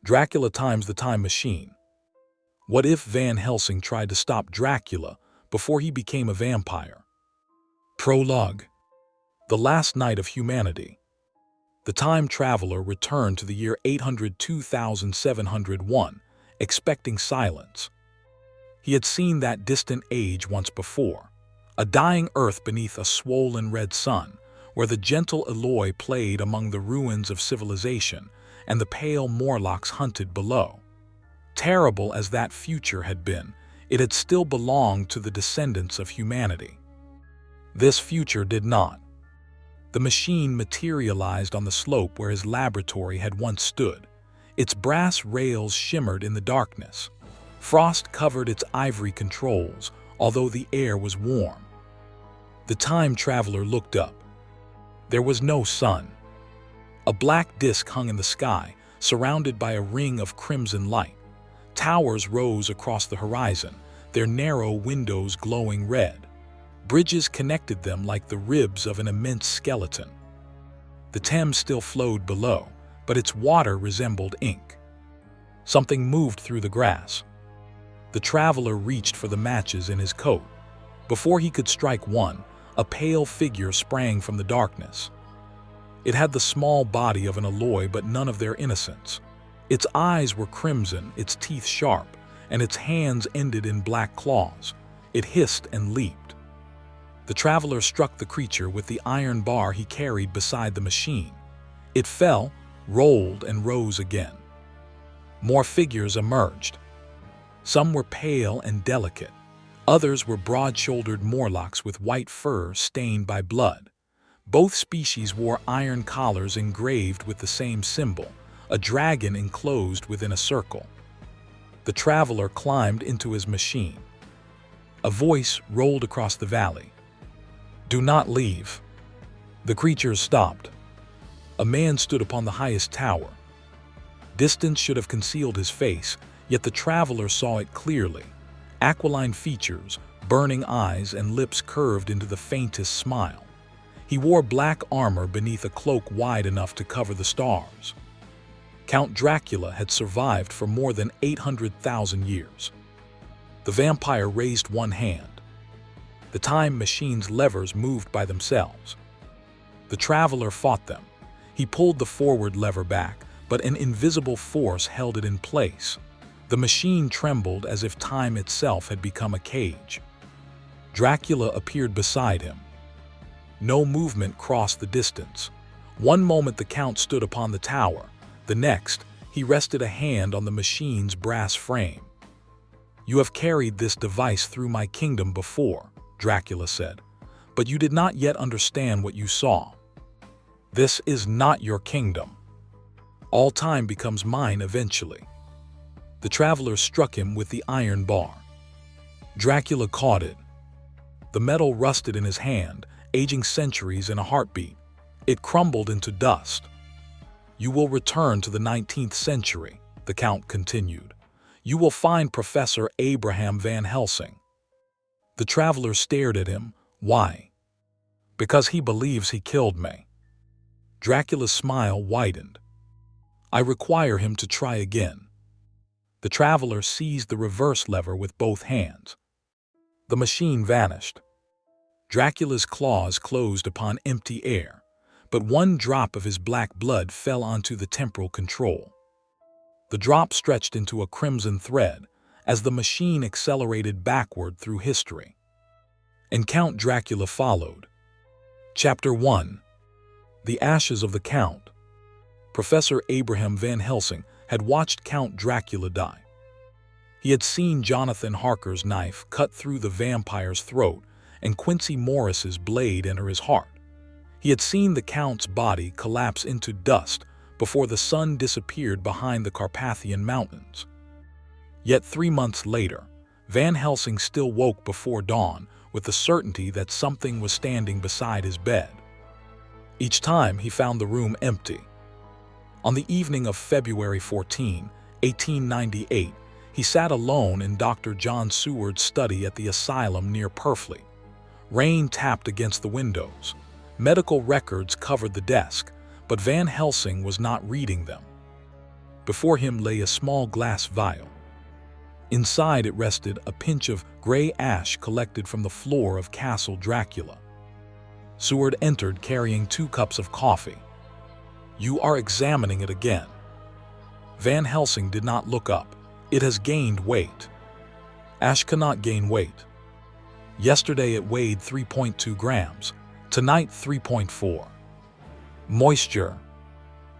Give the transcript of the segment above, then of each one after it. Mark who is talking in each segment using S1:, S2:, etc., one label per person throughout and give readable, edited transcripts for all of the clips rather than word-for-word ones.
S1: Dracula times the time machine. What if Van Helsing tried to stop Dracula before he became a vampire? Prologue. The last night of humanity. The time traveler returned to the year 802,701, expecting silence. He had seen that distant age once before, a dying earth beneath a swollen red sun, where the gentle Eloi played among the ruins of civilization and the pale Morlocks hunted below. Terrible as that future had been, it had still belonged to the descendants of humanity. This future did not. The machine materialized on the slope where his laboratory had once stood. Its brass rails shimmered in the darkness. Frost covered its ivory controls, although the air was warm. The time traveler looked up. There was no sun. A black disk hung in the sky, surrounded by a ring of crimson light. Towers rose across the horizon, their narrow windows glowing red. Bridges connected them like the ribs of an immense skeleton. The Thames still flowed below, but its water resembled ink. Something moved through the grass. The traveler reached for the matches in his coat. Before he could strike one, a pale figure sprang from the darkness. It had the small body of an Eloi, but none of their innocence. Its eyes were crimson, its teeth sharp, and its hands ended in black claws. It hissed and leaped. The traveler struck the creature with the iron bar he carried beside the machine. It fell, rolled, and rose again. More figures emerged. Some were pale and delicate. Others were broad-shouldered Morlocks with white fur stained by blood. Both species wore iron collars engraved with the same symbol, a dragon enclosed within a circle. The traveler climbed into his machine. A voice rolled across the valley. "Do not leave." The creatures stopped. A man stood upon the highest tower. Distance should have concealed his face, yet the traveler saw it clearly. Aquiline features, burning eyes, and lips curved into the faintest smile. He wore black armor beneath a cloak wide enough to cover the stars. Count Dracula had survived for more than 800,000 years. The vampire raised one hand. The time machine's levers moved by themselves. The traveler fought them. He pulled the forward lever back, but an invisible force held it in place. The machine trembled as if time itself had become a cage. Dracula appeared beside him. No movement crossed the distance. One moment the Count stood upon the tower. The next, he rested a hand on the machine's brass frame. "You have carried this device through my kingdom before," Dracula said, "but you did not yet understand what you saw. This is not your kingdom. All time becomes mine eventually." The traveler struck him with the iron bar. Dracula caught it. The metal rusted in his hand, aging centuries in a heartbeat. It crumbled into dust. "You will return to the 19th century, the Count continued. "You will find Professor Abraham Van Helsing." The traveler stared at him. "Why?" "Because he believes he killed me." Dracula's smile widened. "I require him to try again." The traveler seized the reverse lever with both hands. The machine vanished. Dracula's claws closed upon empty air, but one drop of his black blood fell onto the temporal control. The drop stretched into a crimson thread as the machine accelerated backward through history. And Count Dracula followed. Chapter 1. The Ashes of the Count. Professor Abraham Van Helsing had watched Count Dracula die. He had seen Jonathan Harker's knife cut through the vampire's throat and Quincy Morris's blade enter his heart. He had seen the Count's body collapse into dust before the sun disappeared behind the Carpathian Mountains. Yet 3 months later, Van Helsing still woke before dawn with the certainty that something was standing beside his bed. Each time he found the room empty. On the evening of February 14, 1898, he sat alone in Dr. John Seward's study at the asylum near Purfleet. Rain tapped against the windows. Medical records covered the desk, but Van Helsing was not reading them. Before him lay a small glass vial. Inside it rested a pinch of gray ash collected from the floor of Castle Dracula. Seward entered carrying 2 cups of coffee. "You are examining it again." Van Helsing did not look up. "It has gained weight." "Ash cannot gain weight. Yesterday it weighed 3.2 grams. Tonight 3.4. Moisture.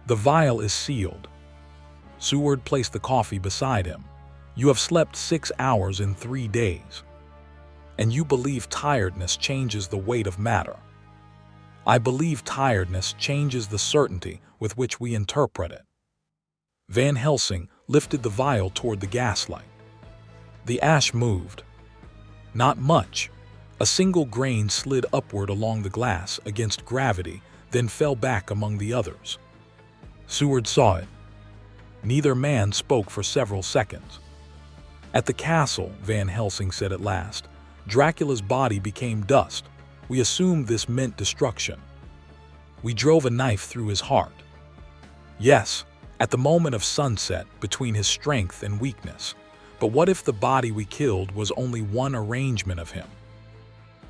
S1: The vial is sealed." Seward placed the coffee beside him. "You have slept 6 hours in 3 days. And you believe tiredness changes the weight of matter." "I believe tiredness changes the certainty with which we interpret it." Van Helsing lifted the vial toward the gaslight. The ash moved. Not much. A single grain slid upward along the glass against gravity, then fell back among the others. Seward saw it. Neither man spoke for several seconds. "At the castle," Van Helsing said at last, "Dracula's body became dust. We assumed this meant destruction. We drove a knife through his heart." "Yes, at the moment of sunset, between his strength and weakness. But what if the body we killed was only one arrangement of him?"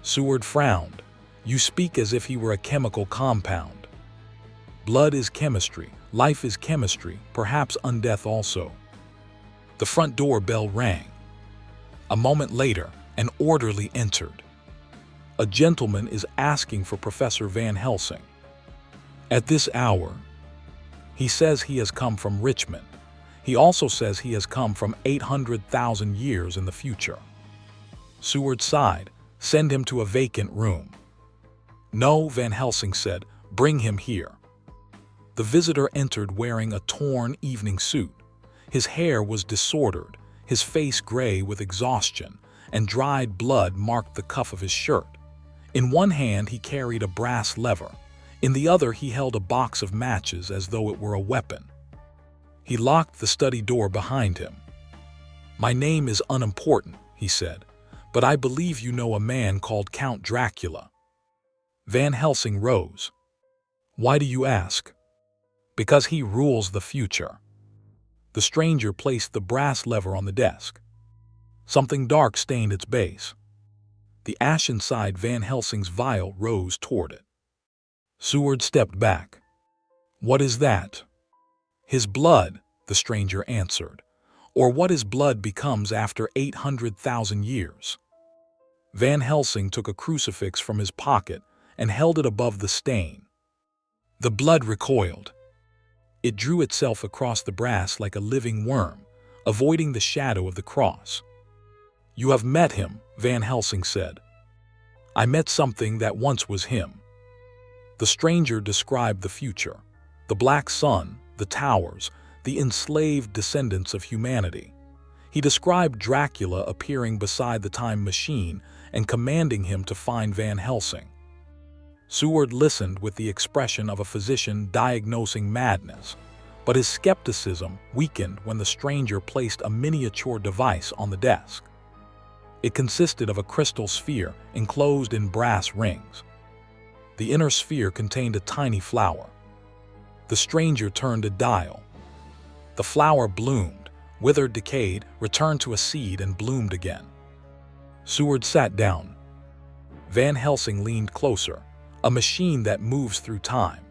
S1: Seward frowned. "You speak as if he were a chemical compound." "Blood is chemistry, life is chemistry, perhaps undeath also." The front door bell rang. A moment later, an orderly entered. "A gentleman is asking for Professor Van Helsing." "At this hour?" "He says he has come from Richmond. He also says he has come from 800,000 years in the future." Seward sighed. "Send him to a vacant room." "No," Van Helsing said. "Bring him here." The visitor entered wearing a torn evening suit. His hair was disordered, his face gray with exhaustion, and dried blood marked the cuff of his shirt. In one hand he carried a brass lever. In the other he held a box of matches as though it were a weapon. He locked the study door behind him. "My name is unimportant," he said, "but I believe you know a man called Count Dracula." Van Helsing rose. "Why do you ask?" "Because he rules the future." The stranger placed the brass lever on the desk. Something dark stained its base. The ash inside Van Helsing's vial rose toward it. Seward stepped back. "What is that?" "His blood," the stranger answered, "or what his blood becomes after 800,000 years." Van Helsing took a crucifix from his pocket and held it above the stain. The blood recoiled. It drew itself across the brass like a living worm, avoiding the shadow of the cross. "You have met him," Van Helsing said. "I met something that once was him." The stranger described the future, the black sun, the towers, the enslaved descendants of humanity. He described Dracula appearing beside the time machine and commanding him to find Van Helsing. Seward listened with the expression of a physician diagnosing madness, but his skepticism weakened when the stranger placed a miniature device on the desk. It consisted of a crystal sphere enclosed in brass rings. The inner sphere contained a tiny flower. The stranger turned a dial. The flower bloomed, withered, decayed, returned to a seed, and bloomed again. Seward sat down. Van Helsing leaned closer. "A machine that moves through time.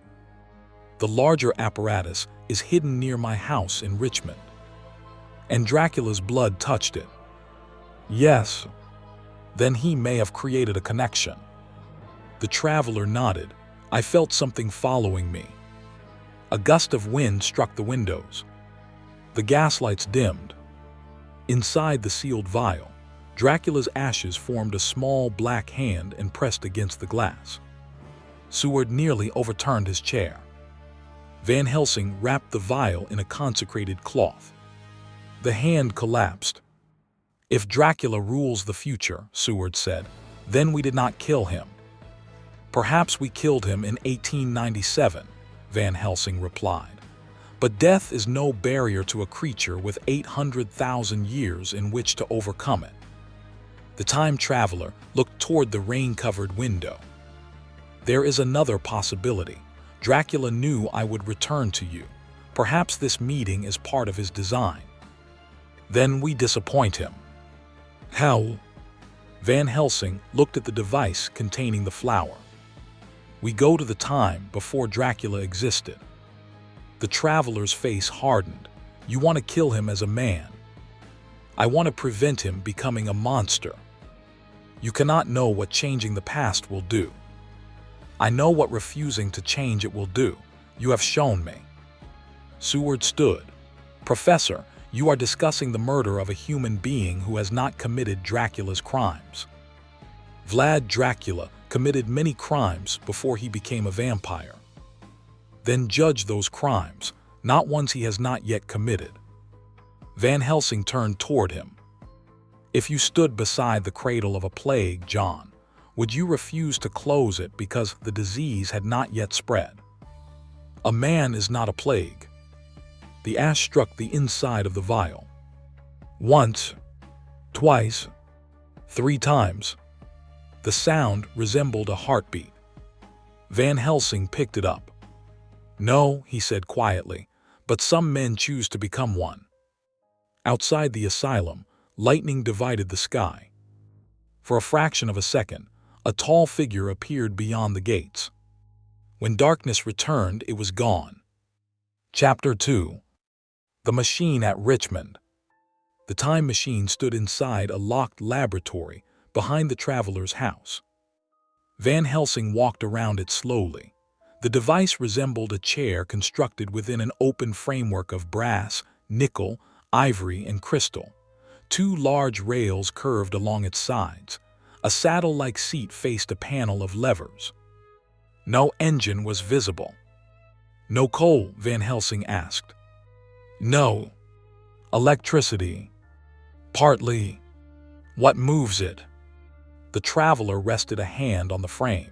S1: The larger apparatus is hidden near my house in Richmond." "And Dracula's blood touched it?" "Yes." "Then he may have created a connection." The traveler nodded. "I felt something following me." A gust of wind struck the windows. The gaslights dimmed. Inside the sealed vial, Dracula's ashes formed a small black hand and pressed against the glass. Seward nearly overturned his chair. Van Helsing wrapped the vial in a consecrated cloth. The hand collapsed. "If Dracula rules the future," Seward said, "then we did not kill him." "Perhaps we killed him in 1897, Van Helsing replied. "But death is no barrier to a creature with 800,000 years in which to overcome it." The time traveler looked toward the rain-covered window. "There is another possibility. Dracula knew I would return to you. Perhaps this meeting is part of his design. Then we disappoint him. How? Van Helsing looked at the device containing the flower. We go to the time before Dracula existed. The traveler's face hardened. You want to kill him as a man. I want to prevent him becoming a monster. You cannot know what changing the past will do. I know what refusing to change it will do. You have shown me. Seward stood. Professor, you are discussing the murder of a human being who has not committed Dracula's crimes. Vlad Dracula committed many crimes before he became a vampire. Then judge those crimes, not ones he has not yet committed. Van Helsing turned toward him. If you stood beside the cradle of a plague, John, would you refuse to close it because the disease had not yet spread? A man is not a plague. The ash struck the inside of the vial. Once, twice, 3 times. The sound resembled a heartbeat. Van Helsing picked it up. No, he said quietly, but some men choose to become one. Outside the asylum, lightning divided the sky. For a fraction of a second, a tall figure appeared beyond the gates. When darkness returned, it was gone. Chapter 2. The Machine at Richmond. The time machine stood inside a locked laboratory behind the traveler's house. Van Helsing walked around it slowly. The device resembled a chair constructed within an open framework of brass, nickel, ivory, and crystal. 2 large rails curved along its sides. A saddle-like seat faced a panel of levers. No engine was visible. No coal, Van Helsing asked. No. Electricity. Partly. What moves it? The traveler rested a hand on the frame.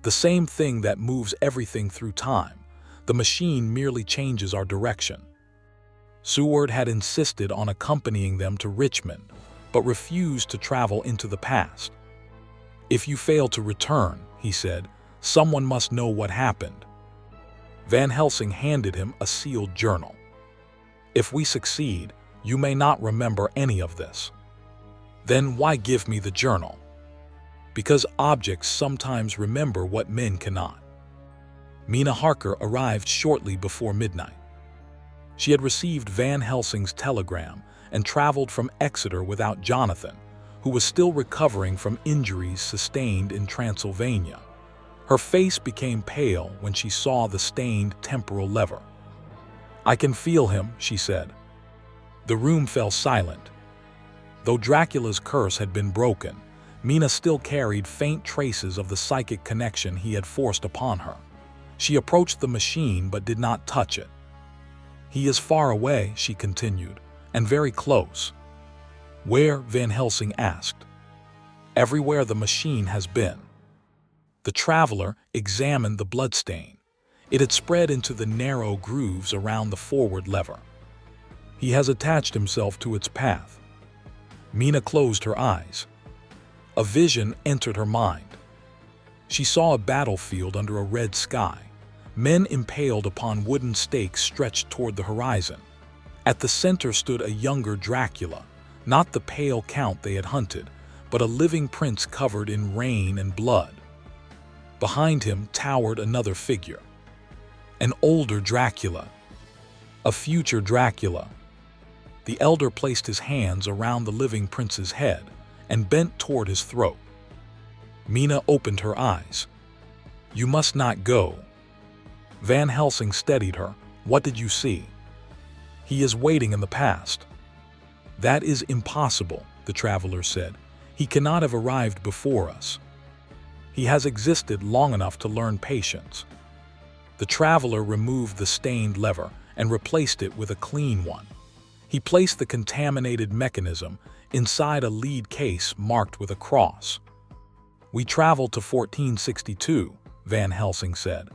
S1: The same thing that moves everything through time. The machine merely changes our direction. Seward had insisted on accompanying them to Richmond, but refused to travel into the past. If you fail to return, he said, someone must know what happened. Van Helsing handed him a sealed journal. If we succeed, you may not remember any of this. Then why give me the journal? Because objects sometimes remember what men cannot. Mina Harker arrived shortly before midnight. She had received Van Helsing's telegram and traveled from Exeter without Jonathan, who was still recovering from injuries sustained in Transylvania. Her face became pale when she saw the stained temporal lever. I can feel him, she said. The room fell silent. Though Dracula's curse had been broken, Mina still carried faint traces of the psychic connection he had forced upon her. She approached the machine but did not touch it. He is far away, she continued, and very close. Where? Van Helsing asked. Everywhere the machine has been. The traveler examined the bloodstain. It had spread into the narrow grooves around the forward lever. He has attached himself to its path. Mina closed her eyes. A vision entered her mind. She saw a battlefield under a red sky. Men impaled upon wooden stakes stretched toward the horizon. At the center stood a younger Dracula, not the pale count they had hunted, but a living prince covered in rain and blood. Behind him towered another figure. An older Dracula. A future Dracula. The elder placed his hands around the living prince's head and bent toward his throat. Mina opened her eyes. You must not go. Van Helsing steadied her. What did you see? He is waiting in the past. That is impossible, the traveler said. He cannot have arrived before us. He has existed long enough to learn patience. The traveler removed the stained lever and replaced it with a clean one. He placed the contaminated mechanism inside a lead case marked with a cross. We traveled to 1462, Van Helsing said,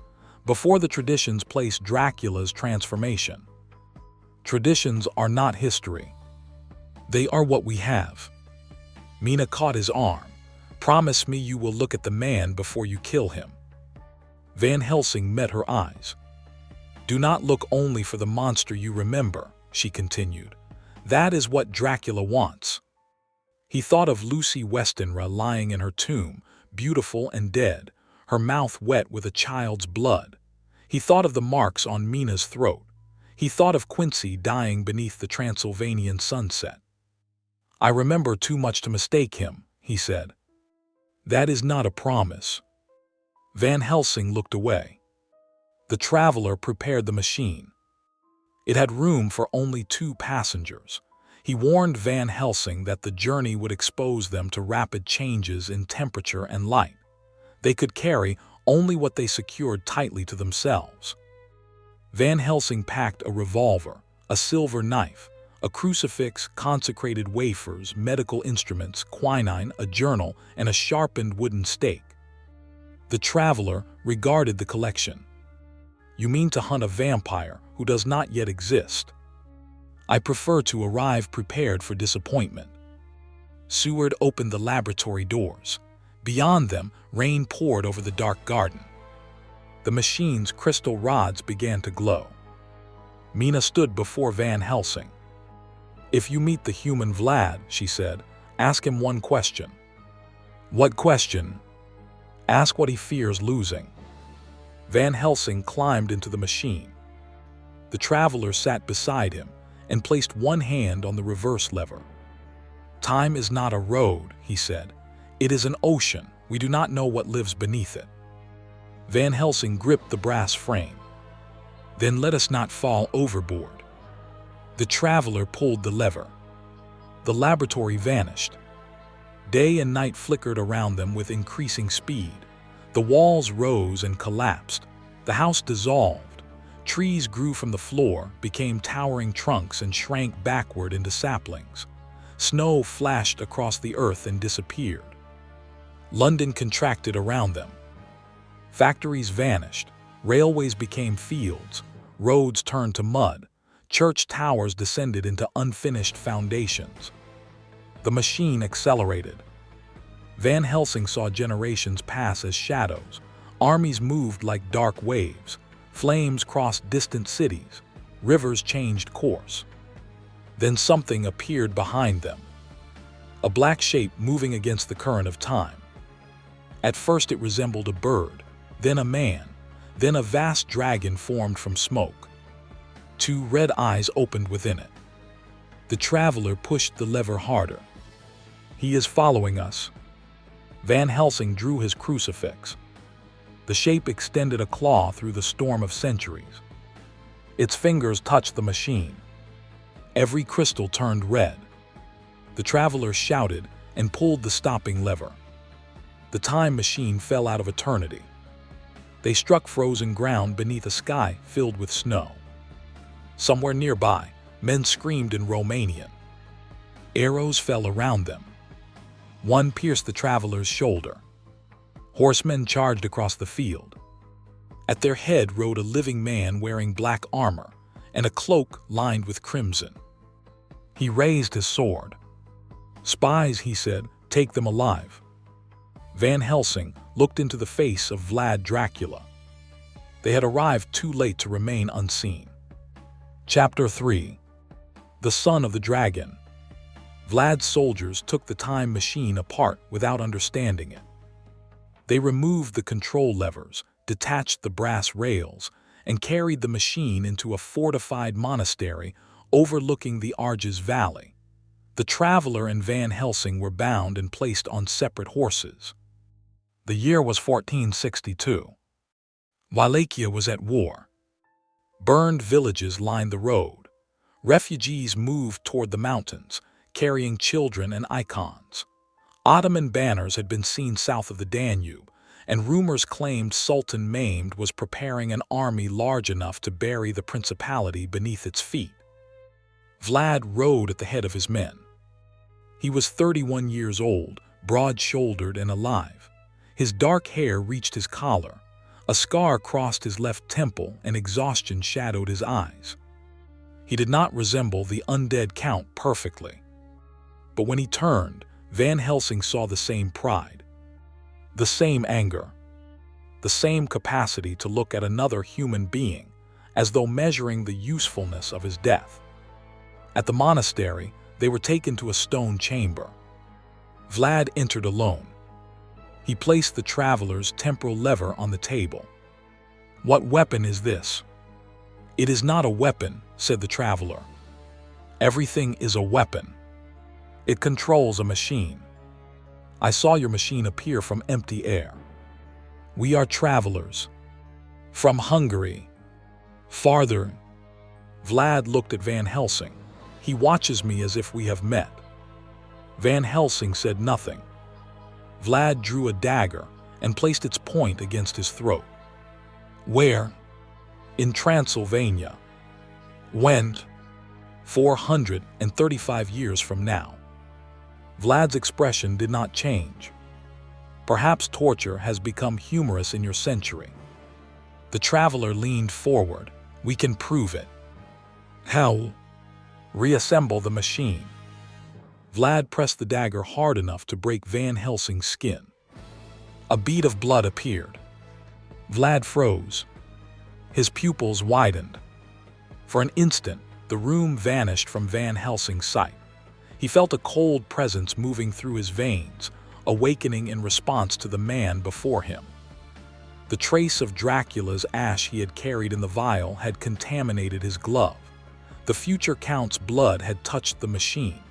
S1: before the traditions placed Dracula's transformation. Traditions are not history. They are what we have. Mina caught his arm. Promise me you will look at the man before you kill him. Van Helsing met her eyes. Do not look only for the monster you remember, she continued. That is what Dracula wants. He thought of Lucy Westenra lying in her tomb, beautiful and dead, her mouth wet with a child's blood. He thought of the marks on Mina's throat. He thought of Quincy dying beneath the Transylvanian sunset. I remember too much to mistake him, he said. That is not a promise. Van Helsing looked away. The traveler prepared the machine. It had room for only 2 passengers. He warned Van Helsing that the journey would expose them to rapid changes in temperature and light. They could carry only what they secured tightly to themselves. Van Helsing packed a revolver, a silver knife, a crucifix, consecrated wafers, medical instruments, quinine, a journal, and a sharpened wooden stake. The traveler regarded the collection. You mean to hunt a vampire who does not yet exist? I prefer to arrive prepared for disappointment. Seward opened the laboratory doors. Beyond them, rain poured over the dark garden. The machine's crystal rods began to glow. Mina stood before Van Helsing. If you meet the human Vlad, she said, ask him one question. What question? Ask what he fears losing. Van Helsing climbed into the machine. The traveler sat beside him and placed one hand on the reverse lever. Time is not a road, he said. It is an ocean. We do not know what lives beneath it. Van Helsing gripped the brass frame. Then let us not fall overboard. The traveler pulled the lever. The laboratory vanished. Day and night flickered around them with increasing speed. The walls rose and collapsed. The house dissolved. Trees grew from the floor, became towering trunks, and shrank backward into saplings. Snow flashed across the earth and disappeared. London contracted around them. Factories vanished. Railways became fields. Roads turned to mud. Church towers descended into unfinished foundations. The machine accelerated. Van Helsing saw generations pass as shadows. Armies moved like dark waves. Flames crossed distant cities. Rivers changed course. Then something appeared behind them. A black shape moving against the current of time. At first it resembled a bird, then a man, then a vast dragon formed from smoke. 2 red eyes opened within it. The traveler pushed the lever harder. He is following us. Van Helsing drew his crucifix. The shape extended a claw through the storm of centuries. Its fingers touched the machine. Every crystal turned red. The traveler shouted and pulled the stopping lever. The time machine fell out of eternity. They struck frozen ground beneath a sky filled with snow. Somewhere nearby, men screamed in Romanian. Arrows fell around them. One pierced the traveler's shoulder. Horsemen charged across the field. At their head rode a living man wearing black armor and a cloak lined with crimson. He raised his sword. Spies, he said, take them alive. Van Helsing looked into the face of Vlad Dracula. They had arrived too late to remain unseen. Chapter 3. The Son of the Dragon. Vlad's soldiers took the time machine apart without understanding it. They removed the control levers, detached the brass rails, and carried the machine into a fortified monastery overlooking the Arges Valley. The traveler and Van Helsing were bound and placed on separate horses. The year was 1462. Wallachia was at war. Burned villages lined the road. Refugees moved toward the mountains, carrying children and icons. Ottoman banners had been seen south of the Danube, and rumors claimed Sultan Mehmed was preparing an army large enough to bury the principality beneath its feet. Vlad rode at the head of his men. He was 31 years old, broad-shouldered and alive. His dark hair reached his collar. A scar crossed his left temple, and exhaustion shadowed his eyes. He did not resemble the undead Count perfectly. But when he turned, Van Helsing saw the same pride, the same anger, the same capacity to look at another human being as though measuring the usefulness of his death. At the monastery, they were taken to a stone chamber. Vlad entered alone. He placed the traveler's temporal lever on the table. "What weapon is this?" "It is not a weapon," said the traveler. "Everything is a weapon. It controls a machine. I saw your machine appear from empty air. We are travelers. From Hungary. Farther." Vlad looked at Van Helsing. "He watches me as if we have met." Van Helsing said nothing. Vlad drew a dagger and placed its point against his throat. "Where?" "In Transylvania." "When?" 435 years from now." Vlad's expression did not change. "Perhaps torture has become humorous in your century." The traveler leaned forward. "We can prove it." "How?" "Reassemble the machine." Vlad pressed the dagger hard enough to break Van Helsing's skin. A bead of blood appeared. Vlad froze. His pupils widened. For an instant, the room vanished from Van Helsing's sight. He felt a cold presence moving through his veins, awakening in response to the man before him. The trace of Dracula's ash he had carried in the vial had contaminated his glove. The future Count's blood had touched the machine.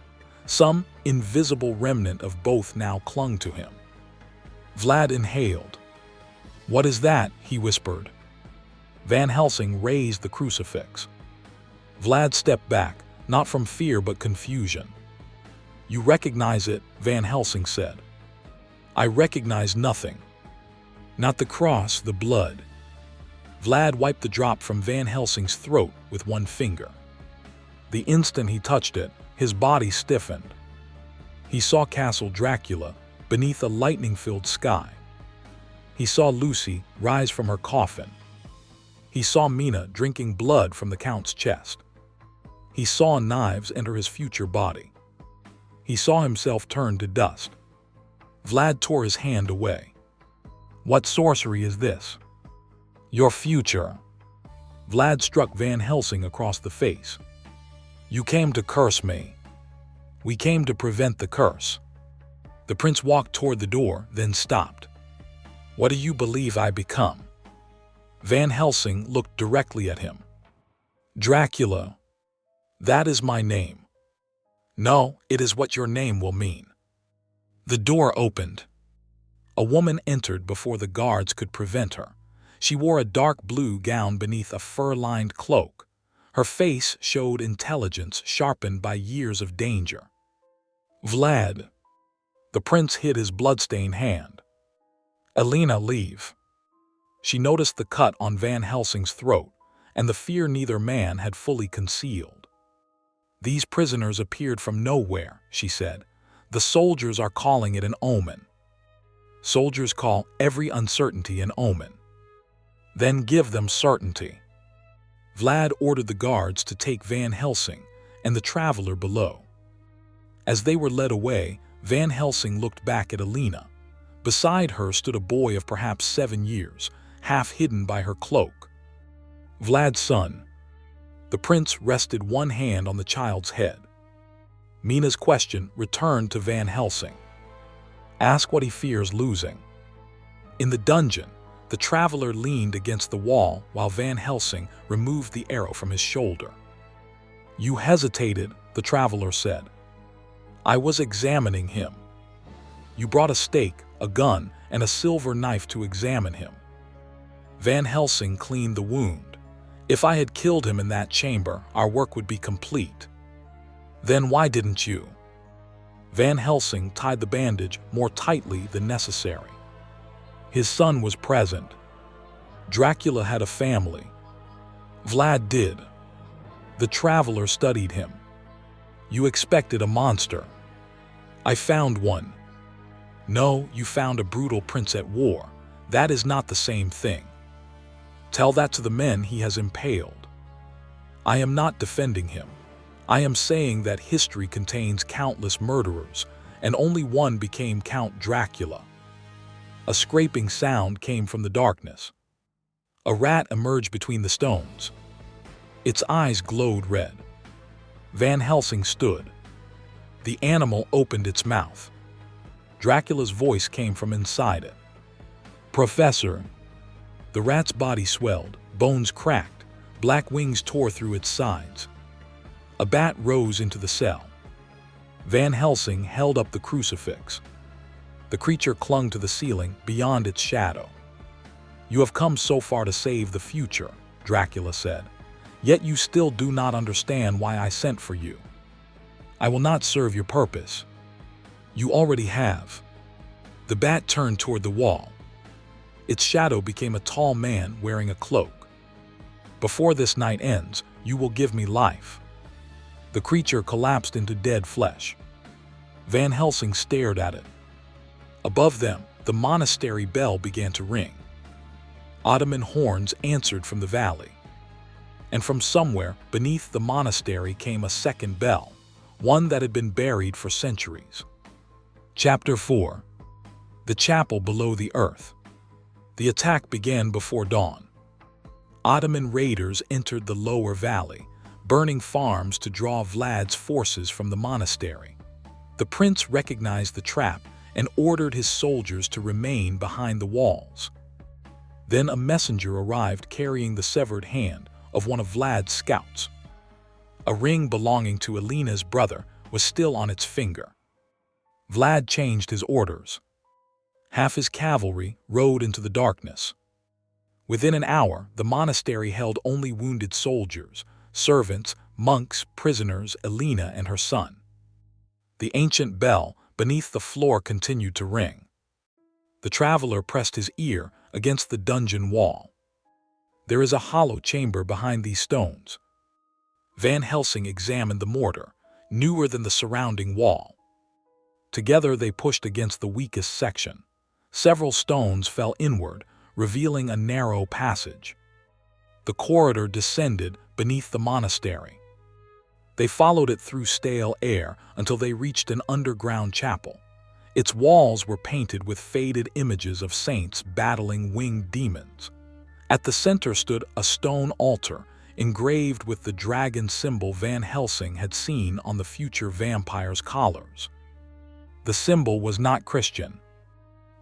S1: Some invisible remnant of both now clung to him. Vlad inhaled. "What is that?" he whispered. Van Helsing raised the crucifix. Vlad stepped back, not from fear but confusion. "You recognize it," Van Helsing said. "I recognize nothing. Not the cross, the blood." Vlad wiped the drop from Van Helsing's throat with one finger. The instant he touched it, his body stiffened. He saw Castle Dracula beneath a lightning-filled sky. He saw Lucy rise from her coffin. He saw Mina drinking blood from the Count's chest. He saw knives enter his future body. He saw himself turn to dust. Vlad tore his hand away. "What sorcery is this?" "Your future." Vlad struck Van Helsing across the face. "You came to curse me." "We came to prevent the curse." The prince walked toward the door, then stopped. "What do you believe I become?" Van Helsing looked directly at him. "Dracula. That is my name." "No, it is what your name will mean." The door opened. A woman entered before the guards could prevent her. She wore a dark blue gown beneath a fur-lined cloak. Her face showed intelligence sharpened by years of danger. "Vlad." The prince hid his blood-stained hand. "Elena, leave." She noticed the cut on Van Helsing's throat and the fear neither man had fully concealed. "These prisoners appeared from nowhere," she said. "The soldiers are calling it an omen." "Soldiers call every uncertainty an omen." "Then give them certainty." Vlad ordered the guards to take Van Helsing and the traveler below. As they were led away, Van Helsing looked back at Elena. Beside her stood a boy of perhaps 7 years, half hidden by her cloak. "Vlad's son." The prince rested one hand on the child's head. Mina's question returned to Van Helsing. "Ask what he fears losing." In the dungeon, the traveler leaned against the wall while Van Helsing removed the arrow from his shoulder. "You hesitated," the traveler said. "I was examining him." "You brought a stake, a gun, and a silver knife to examine him." Van Helsing cleaned the wound. "If I had killed him in that chamber, our work would be complete." "Then why didn't you?" Van Helsing tied the bandage more tightly than necessary. His son was present. Dracula had a family. Vlad did. The traveler studied him. "You expected a monster." "I found one." "No, you found a brutal prince at war. That is not the same thing." "Tell that to the men he has impaled." "I am not defending him. I am saying that history contains countless murderers, and only one became Count Dracula." A scraping sound came from the darkness. A rat emerged between the stones. Its eyes glowed red. Van Helsing stood. The animal opened its mouth. Dracula's voice came from inside it. "Professor." The rat's body swelled, bones cracked, black wings tore through its sides. A bat rose into the cell. Van Helsing held up the crucifix. The creature clung to the ceiling beyond its shadow. "You have come so far to save the future," Dracula said. "Yet you still do not understand why I sent for you. I will not serve your purpose. You already have." The bat turned toward the wall. Its shadow became a tall man wearing a cloak. "Before this night ends, you will give me life." The creature collapsed into dead flesh. Van Helsing stared at it. Above them, the monastery bell began to ring. Ottoman horns answered from the valley. And from somewhere beneath the monastery came a second bell, one that had been buried for centuries. Chapter 4. The Chapel Below the Earth. The attack began before dawn. Ottoman raiders entered the lower valley, burning farms to draw Vlad's forces from the monastery. The prince recognized the trap and ordered his soldiers to remain behind the walls. Then a messenger arrived carrying the severed hand of one of Vlad's scouts. A ring belonging to Alina's brother was still on its finger. Vlad changed his orders. Half his cavalry rode into the darkness. Within an hour, the monastery held only wounded soldiers, servants, monks, prisoners, Alina and her son. The ancient bell beneath the floor continued to ring. The traveler pressed his ear against the dungeon wall. "There is a hollow chamber behind these stones." Van Helsing examined the mortar, newer than the surrounding wall. Together they pushed against the weakest section. Several stones fell inward, revealing a narrow passage. The corridor descended beneath the monastery. They followed it through stale air until they reached an underground chapel. Its walls were painted with faded images of saints battling winged demons. At the center stood a stone altar engraved with the dragon symbol Van Helsing had seen on the future vampires' collars. The symbol was not Christian.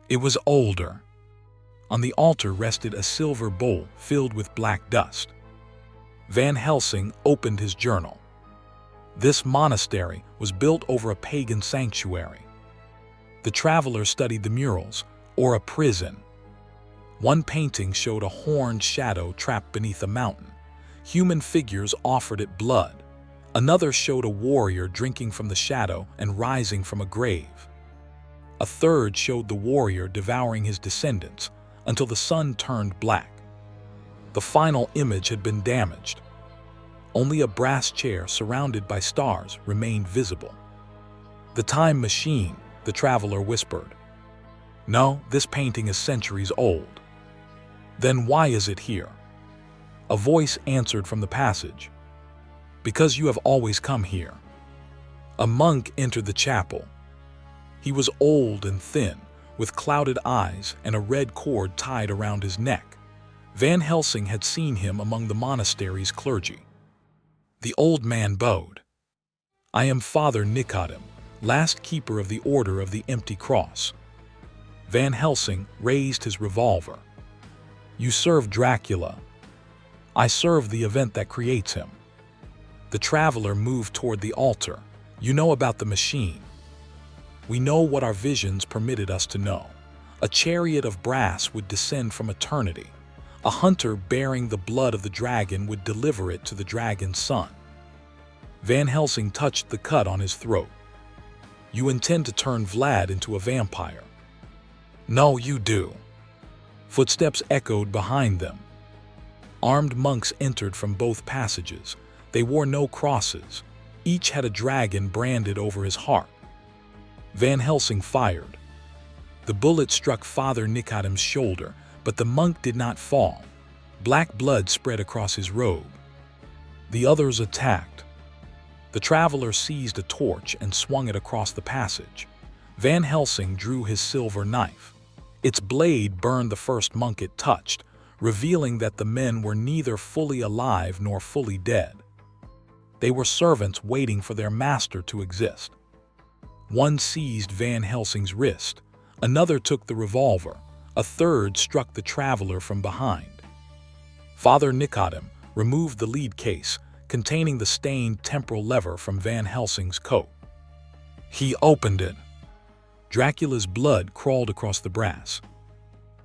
S1: It was older. On the altar rested a silver bowl filled with black dust. Van Helsing opened his journal. This monastery was built over a pagan sanctuary. The traveler studied the murals, or a prison. One painting showed a horned shadow trapped beneath a mountain. Human figures offered it blood. Another showed a warrior drinking from the shadow and rising from a grave. A third showed the warrior devouring his descendants until the sun turned black. The final image had been damaged. Only a brass chair surrounded by stars remained visible. "The time machine," the traveler whispered. "No, this painting is centuries old." "Then why is it here?" A voice answered from the passage. "Because you have always come here." A monk entered the chapel. He was old and thin, with clouded eyes and a red cord tied around his neck. Van Helsing had seen him among the monastery's clergy. The old man bowed. "I am Father Nicodim, last keeper of the Order of the Empty Cross." Van Helsing raised his revolver. "You serve Dracula." "I serve the event that creates him." The traveler moved toward the altar. "You know about the machine." "We know what our visions permitted us to know. A chariot of brass would descend from eternity. A hunter bearing the blood of the dragon would deliver it to the dragon's son." Van Helsing touched the cut on his throat. "You intend to turn Vlad into a vampire." "No, you do." Footsteps echoed behind them. Armed monks entered from both passages. They wore no crosses. Each had a dragon branded over his heart. Van Helsing fired. The bullet struck Father Nicodim's shoulder, but the monk did not fall. Black blood spread across his robe. The others attacked. The traveler seized a torch and swung it across the passage. Van Helsing drew his silver knife. Its blade burned the first monk it touched, revealing that the men were neither fully alive nor fully dead. They were servants waiting for their master to exist. One seized Van Helsing's wrist, another took the revolver, a third struck the traveler from behind. Father Nicodem removed the lead case containing the stained temporal lever from Van Helsing's coat. He opened it. Dracula's blood crawled across the brass.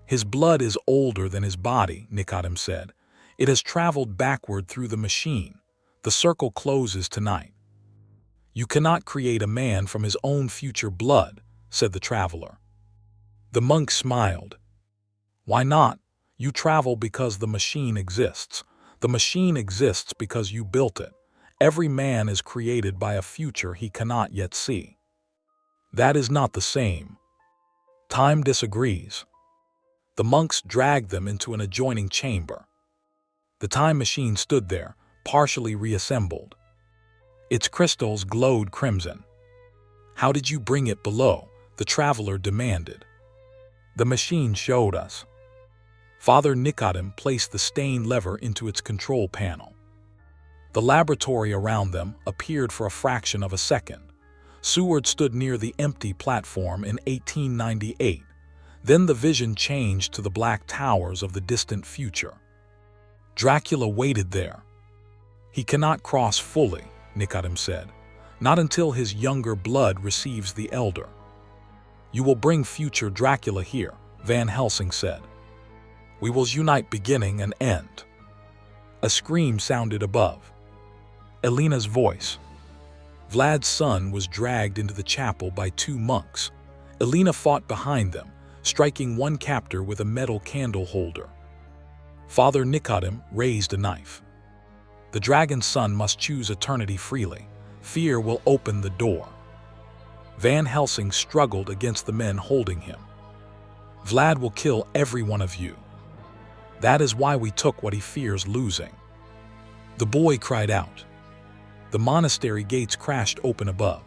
S1: "His blood is older than his body," Nicodem said. "It has traveled backward through the machine. The circle closes tonight." "You cannot create a man from his own future blood," said the traveler. The monk smiled. "Why not? You travel because the machine exists. The machine exists because you built it. Every man is created by a future he cannot yet see." "That is not the same." "Time disagrees." The monks dragged them into an adjoining chamber. The time machine stood there, partially reassembled. Its crystals glowed crimson. "How did you bring it below?" the traveler demanded. "The machine showed us." Father Nicodem placed the stained lever into its control panel. The laboratory around them appeared for a fraction of a second. Seward stood near the empty platform in 1898. Then the vision changed to the black towers of the distant future. Dracula waited there. "He cannot cross fully," Nicodem said, "not until his younger blood receives the elder." "You will bring future Dracula here," Van Helsing said. "We will unite beginning and end." A scream sounded above. Elena's voice. Vlad's son was dragged into the chapel by two monks. Elena fought behind them, striking one captor with a metal candle holder. Father Nicodem raised a knife. "The dragon's son must choose eternity freely. Fear will open the door." Van Helsing struggled against the men holding him. "Vlad will kill every one of you. That is why we took what he fears losing." The boy cried out. The monastery gates crashed open above.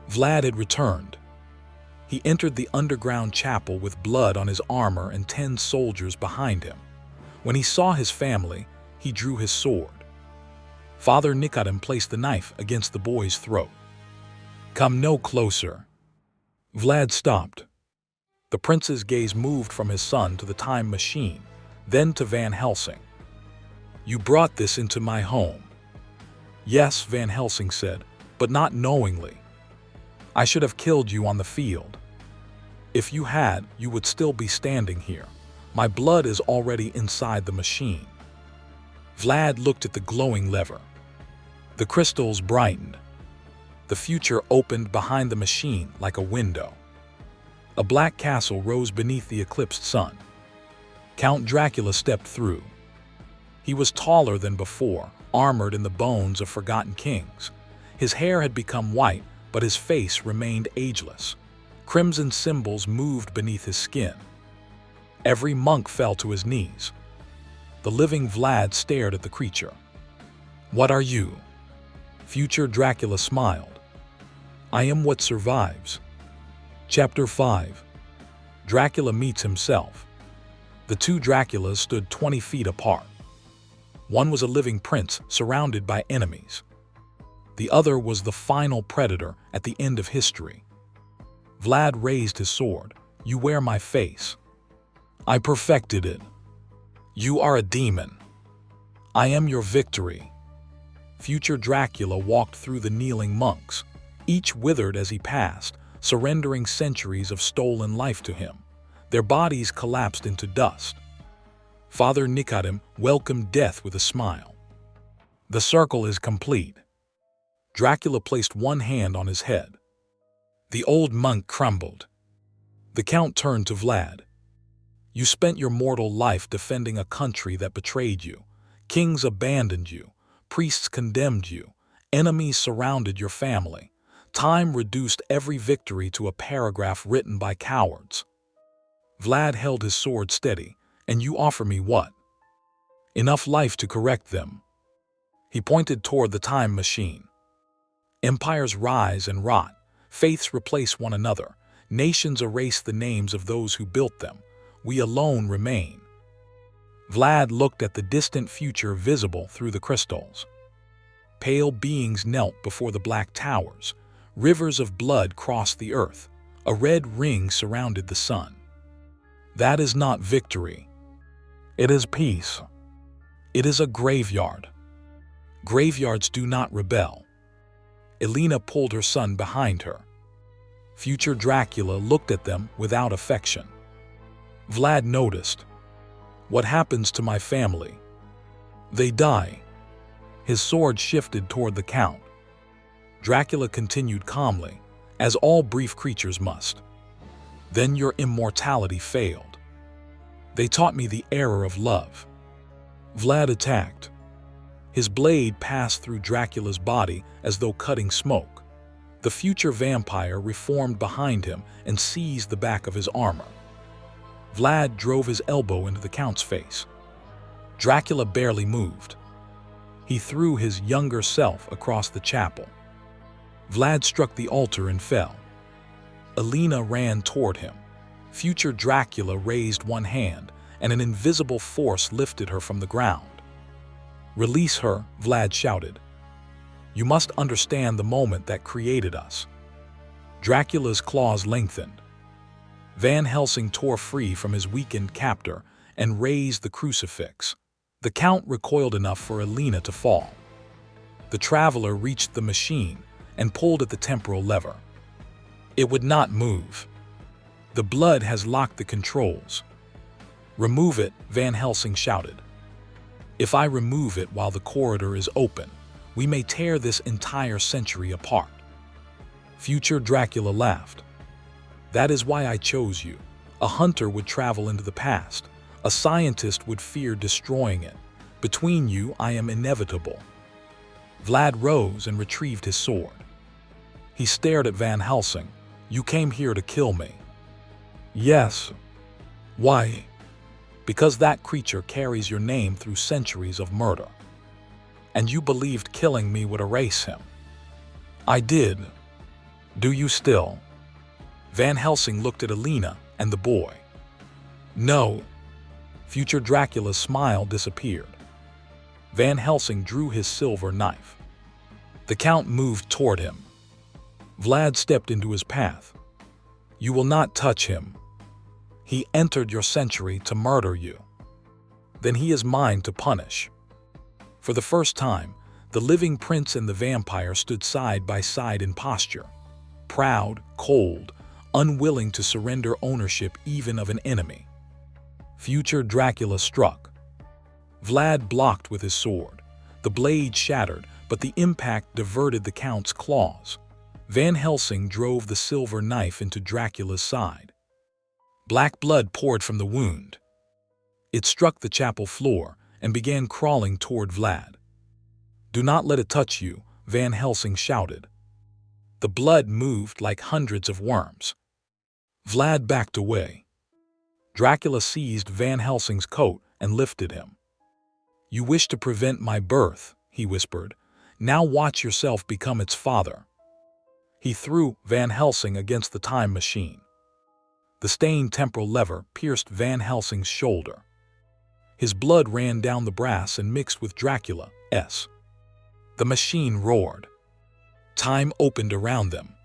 S1: Vlad had returned. He entered the underground chapel with blood on his armor and 10 soldiers behind him. When he saw his family, he drew his sword. Father Nicodem placed the knife against the boy's throat. "Come no closer." Vlad stopped. The prince's gaze moved from his son to the time machine, then to Van Helsing. "You brought this into my home." "Yes," Van Helsing said, "but not knowingly. I should have killed you on the field. If you had, you would still be standing here. My blood is already inside the machine." Vlad looked at the glowing lever. The crystals brightened. The future opened behind the machine like a window. A black castle rose beneath the eclipsed sun. Count Dracula stepped through. He was taller than before, armored in the bones of forgotten kings. His hair had become white, but his face remained ageless. Crimson symbols moved beneath his skin. Every monk fell to his knees. The living Vlad stared at the creature. "What are you?" Future Dracula smiled. "I am what survives." Chapter 5. Dracula meets himself. The two Draculas stood 20 feet apart. One was a living prince surrounded by enemies. The other was the final predator at the end of history. Vlad raised his sword. "You wear my face. I perfected it. You are a demon. I am your victory." Future Dracula walked through the kneeling monks. Each withered as he passed, surrendering centuries of stolen life to him. Their bodies collapsed into dust. Father Nicodem welcomed death with a smile. "The circle is complete." Dracula placed one hand on his head. The old monk crumbled. The count turned to Vlad. "You spent your mortal life defending a country that betrayed you. Kings abandoned you. Priests condemned you. Enemies surrounded your family. Time reduced every victory to a paragraph written by cowards. Vlad held his sword steady. And you offer me what? Enough life to correct them." He pointed toward the time machine. "Empires rise and rot. Faiths replace one another. Nations erase the names of those who built them. We alone remain." Vlad looked at the distant future visible through the crystals. Pale beings knelt before the black towers. Rivers of blood crossed the earth. A red ring surrounded the sun. That is not victory. It is peace. It is a graveyard. Graveyards do not rebel. Elena pulled her son behind her. Future Dracula looked at them without affection. Vlad noticed. What happens to my family? They die. His sword shifted toward the Count. Dracula continued calmly, as all brief creatures must. Then your immortality failed. They taught me the error of love. Vlad attacked. His blade passed through Dracula's body as though cutting smoke. The future vampire reformed behind him and seized the back of his armor. Vlad drove his elbow into the Count's face. Dracula barely moved. He threw his younger self across the chapel. Vlad struck the altar and fell. Elena ran toward him. Future Dracula raised one hand, and an invisible force lifted her from the ground. "Release her," Vlad shouted. "You must understand the moment that created us." Dracula's claws lengthened. Van Helsing tore free from his weakened captor and raised the crucifix. The Count recoiled enough for Elena to fall. The traveler reached the machine and pulled at the temporal lever. It would not move. "The blood has locked the controls." "Remove it," Van Helsing shouted. "If I remove it while the corridor is open, we may tear this entire century apart." Future Dracula laughed. "That is why I chose you. A hunter would travel into the past. A scientist would fear destroying it. Between you, I am inevitable." Vlad rose and retrieved his sword. He stared at Van Helsing. "You came here to kill me." "Yes." "Why?" "Because that creature carries your name through centuries of murder. And you believed killing me would erase him." "I did." "Do you still?" Van Helsing looked at Elena and the boy. "No." Future Dracula's smile disappeared. Van Helsing drew his silver knife. The Count moved toward him. Vlad stepped into his path. "You will not touch him. He entered your century to murder you. Then he is mine to punish." For the first time, the living prince and the vampire stood side by side in posture. Proud, cold, unwilling to surrender ownership even of an enemy. Future Dracula struck. Vlad blocked with his sword. The blade shattered, but the impact diverted the Count's claws. Van Helsing drove the silver knife into Dracula's side. Black blood poured from the wound. It struck the chapel floor and began crawling toward Vlad. "Do not let it touch you," Van Helsing shouted. The blood moved like hundreds of worms. Vlad backed away. Dracula seized Van Helsing's coat and lifted him. "You wish to prevent my birth," he whispered. "Now watch yourself become its father." He threw Van Helsing against the time machine. The stained temporal lever pierced Van Helsing's shoulder. His blood ran down the brass and mixed with Dracula's. The machine roared. Time opened around them.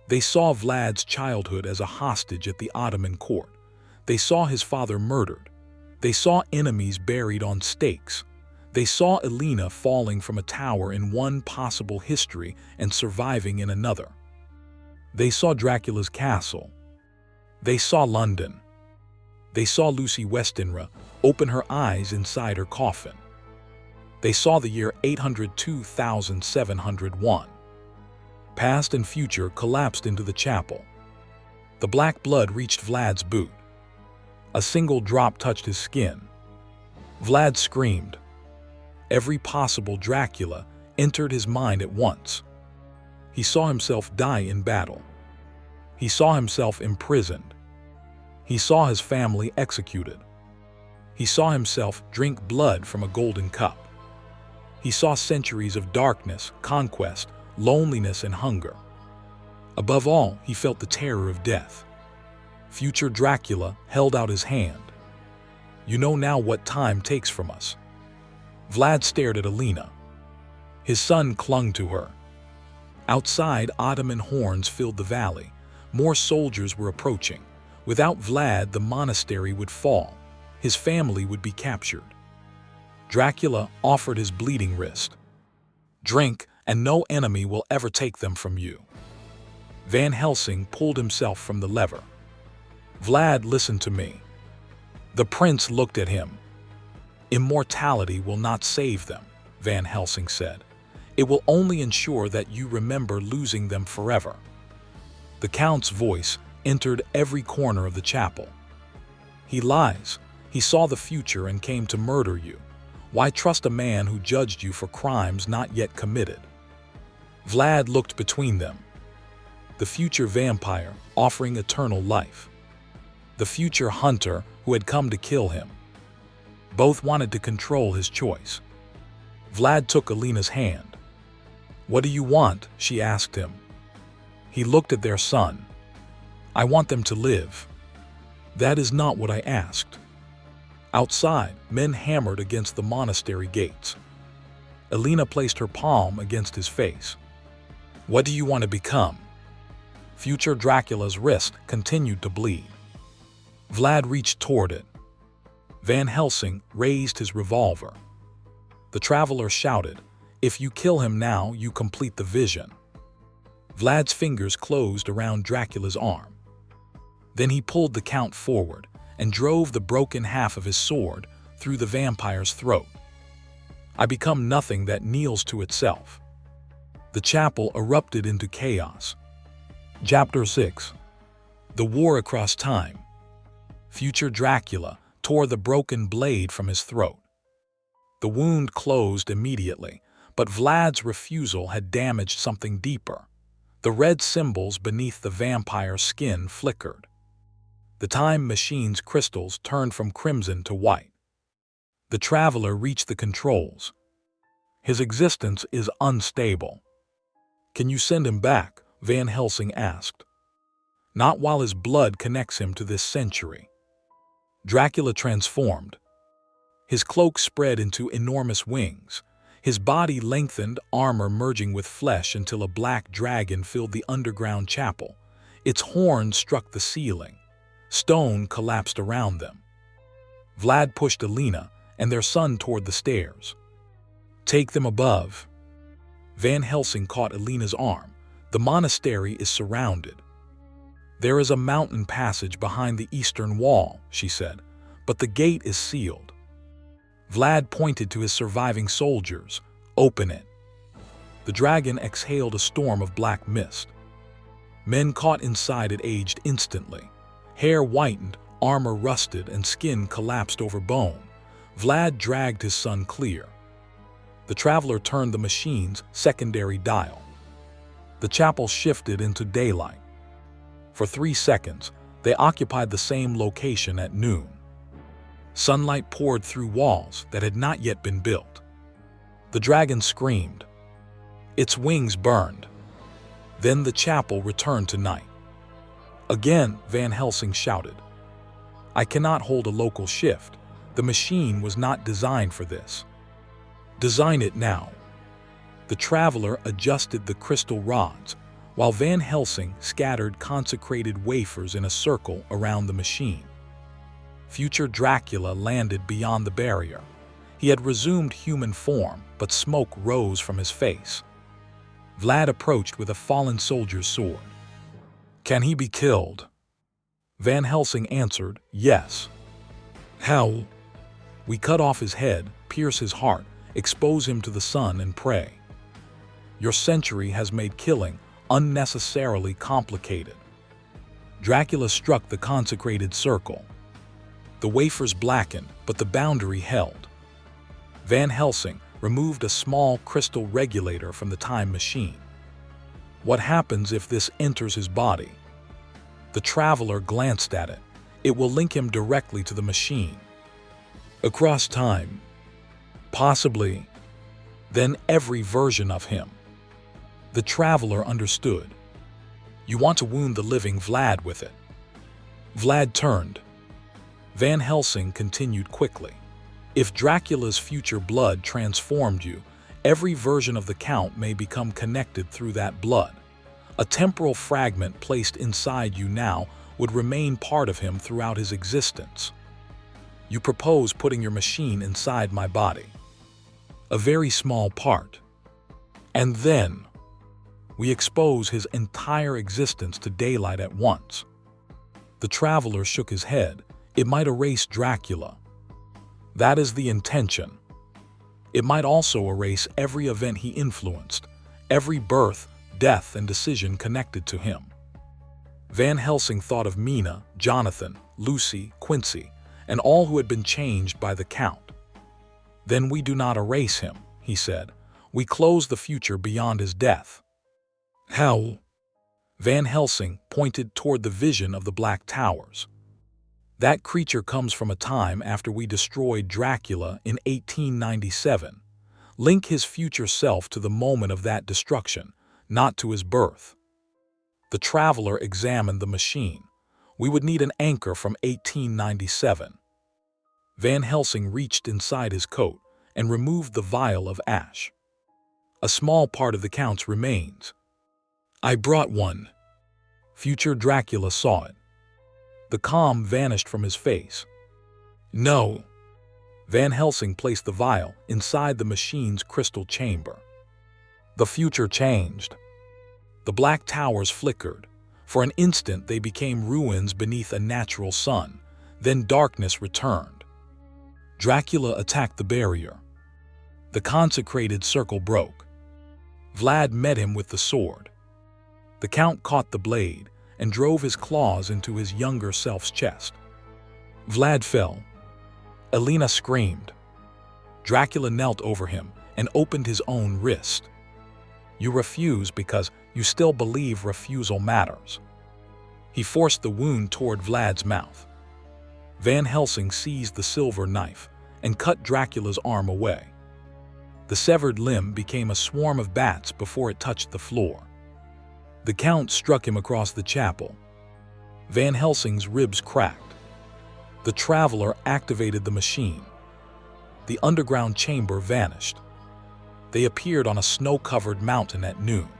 S1: They saw Vlad's childhood as a hostage at the Ottoman court. They saw his father murdered. They saw enemies buried on stakes. They saw Elena falling from a tower in one possible history and surviving in another. They saw Dracula's castle. They saw London. They saw Lucy Westenra open her eyes inside her coffin. They saw the year 802,701. Past and future collapsed into the chapel. The black blood reached Vlad's boot. A single drop touched his skin. Vlad screamed. Every possible Dracula entered his mind at once. He saw himself die in battle. He saw himself imprisoned. He saw his family executed. He saw himself drink blood from a golden cup. He saw centuries of darkness, conquest, loneliness, and hunger. Above all, he felt the terror of death. Future Dracula held out his hand. You know now what time takes from us." Vlad stared at Alina. His son clung to her. Outside, Ottoman horns filled the valley. More soldiers were approaching. Without Vlad, the monastery would fall. His family would be captured. Dracula offered his bleeding wrist. "Drink, and no enemy will ever take them from you." Van Helsing pulled himself from the lever. "Vlad, listen to me." The prince looked at him. "Immortality will not save them," Van Helsing said. "It will only ensure that you remember losing them forever." The count's voice entered every corner of the chapel. "He lies. He saw the future and came to murder you. Why trust a man who judged you for crimes not yet committed?" Vlad looked between them. The future vampire offering eternal life. The future hunter who had come to kill him. Both wanted to control his choice. Vlad took Alina's hand. "What do you want?" she asked him. He looked at their son. "I want them to live." "That is not what I asked." Outside, men hammered against the monastery gates. Alina placed her palm against his face. "What do you want to become?" Future Dracula's wrist continued to bleed. Vlad reached toward it. Van Helsing raised his revolver. The traveler shouted, "If you kill him now, you complete the vision." Vlad's fingers closed around Dracula's arm. Then he pulled the count forward and drove the broken half of his sword through the vampire's throat. "I become nothing that kneels to itself." The chapel erupted into chaos. Chapter 6. The War Across Time. Future Dracula tore the broken blade from his throat. The wound closed immediately, but Vlad's refusal had damaged something deeper. The red symbols beneath the vampire's skin flickered. The time machine's crystals turned from crimson to white. The traveler reached the controls. "His existence is unstable." "Can you send him back?" Van Helsing asked. "Not while his blood connects him to this century." Dracula transformed. His cloak spread into enormous wings. His body lengthened, armor merging with flesh until a black dragon filled the underground chapel. Its horns struck the ceiling. Stone collapsed around them. Vlad pushed Alina and their son toward the stairs. "Take them above." Van Helsing caught Alina's arm. "The monastery is surrounded." "There is a mountain passage behind the eastern wall," she said, "but the gate is sealed." Vlad pointed to his surviving soldiers. "Open it." The dragon exhaled a storm of black mist. Men caught inside it aged instantly. Hair whitened, armor rusted, and skin collapsed over bone. Vlad dragged his son clear. The traveler turned the machine's secondary dial. The chapel shifted into daylight. For 3 seconds, they occupied the same location at noon. Sunlight poured through walls that had not yet been built. The dragon screamed. Its wings burned. Then the chapel returned to night. Again, Van Helsing shouted. "I cannot hold a local shift. The machine was not designed for this." "Design it now." The traveler adjusted the crystal rods, while Van Helsing scattered consecrated wafers in a circle around the machine. Future Dracula landed beyond the barrier. He had resumed human form, but smoke rose from his face. Vlad approached with a fallen soldier's sword. "Can he be killed?" Van Helsing answered, "Yes." "How?" "We cut off his head, pierce his heart, expose him to the sun and pray. Your century has made killing unnecessarily complicated." Dracula struck the consecrated circle. The wafers blackened, but the boundary held. Van Helsing removed a small crystal regulator from the time machine. "What happens if this enters his body?" The traveler glanced at it. "It will link him directly to the machine." "Across time?" "Possibly. Then every version of him." The traveler understood. "You want to wound the living Vlad with it." Vlad turned. Van Helsing continued quickly. If Dracula's future blood transformed you, every version of the Count may become connected through that blood. A temporal fragment placed inside you now would remain part of him throughout his existence. You propose putting your machine inside my body. A very small part. And then, we expose his entire existence to daylight at once. The traveler shook his head. It might erase Dracula. That is the intention. It might also erase every event he influenced, every birth, death, and decision connected to him. Van Helsing thought of Mina, Jonathan, Lucy, Quincy, and all who had been changed by the Count. Then we do not erase him, he said. We close the future beyond his death. How? Van Helsing pointed toward the vision of the Black Towers. That creature comes from a time after we destroyed Dracula in 1897. Link his future self to the moment of that destruction, not to his birth. The traveler examined the machine. We would need an anchor from 1897. Van Helsing reached inside his coat and removed the vial of ash. A small part of the Count's remains. I brought one. Future Dracula saw it. The calm vanished from his face. No. Van Helsing placed the vial inside the machine's crystal chamber. The future changed. The Black Towers flickered. For an instant they became ruins beneath a natural sun. Then darkness returned. Dracula attacked the barrier. The consecrated circle broke. Vlad met him with the sword. The Count caught the blade and drove his claws into his younger self's chest. Vlad fell. Elena screamed. Dracula knelt over him and opened his own wrist. You refuse because you still believe refusal matters. He forced the wound toward Vlad's mouth. Van Helsing seized the silver knife and cut Dracula's arm away. The severed limb became a swarm of bats before it touched the floor. The Count struck him across the chapel. Van Helsing's ribs cracked. The traveler activated the machine. The underground chamber vanished. They appeared on a snow-covered mountain at noon.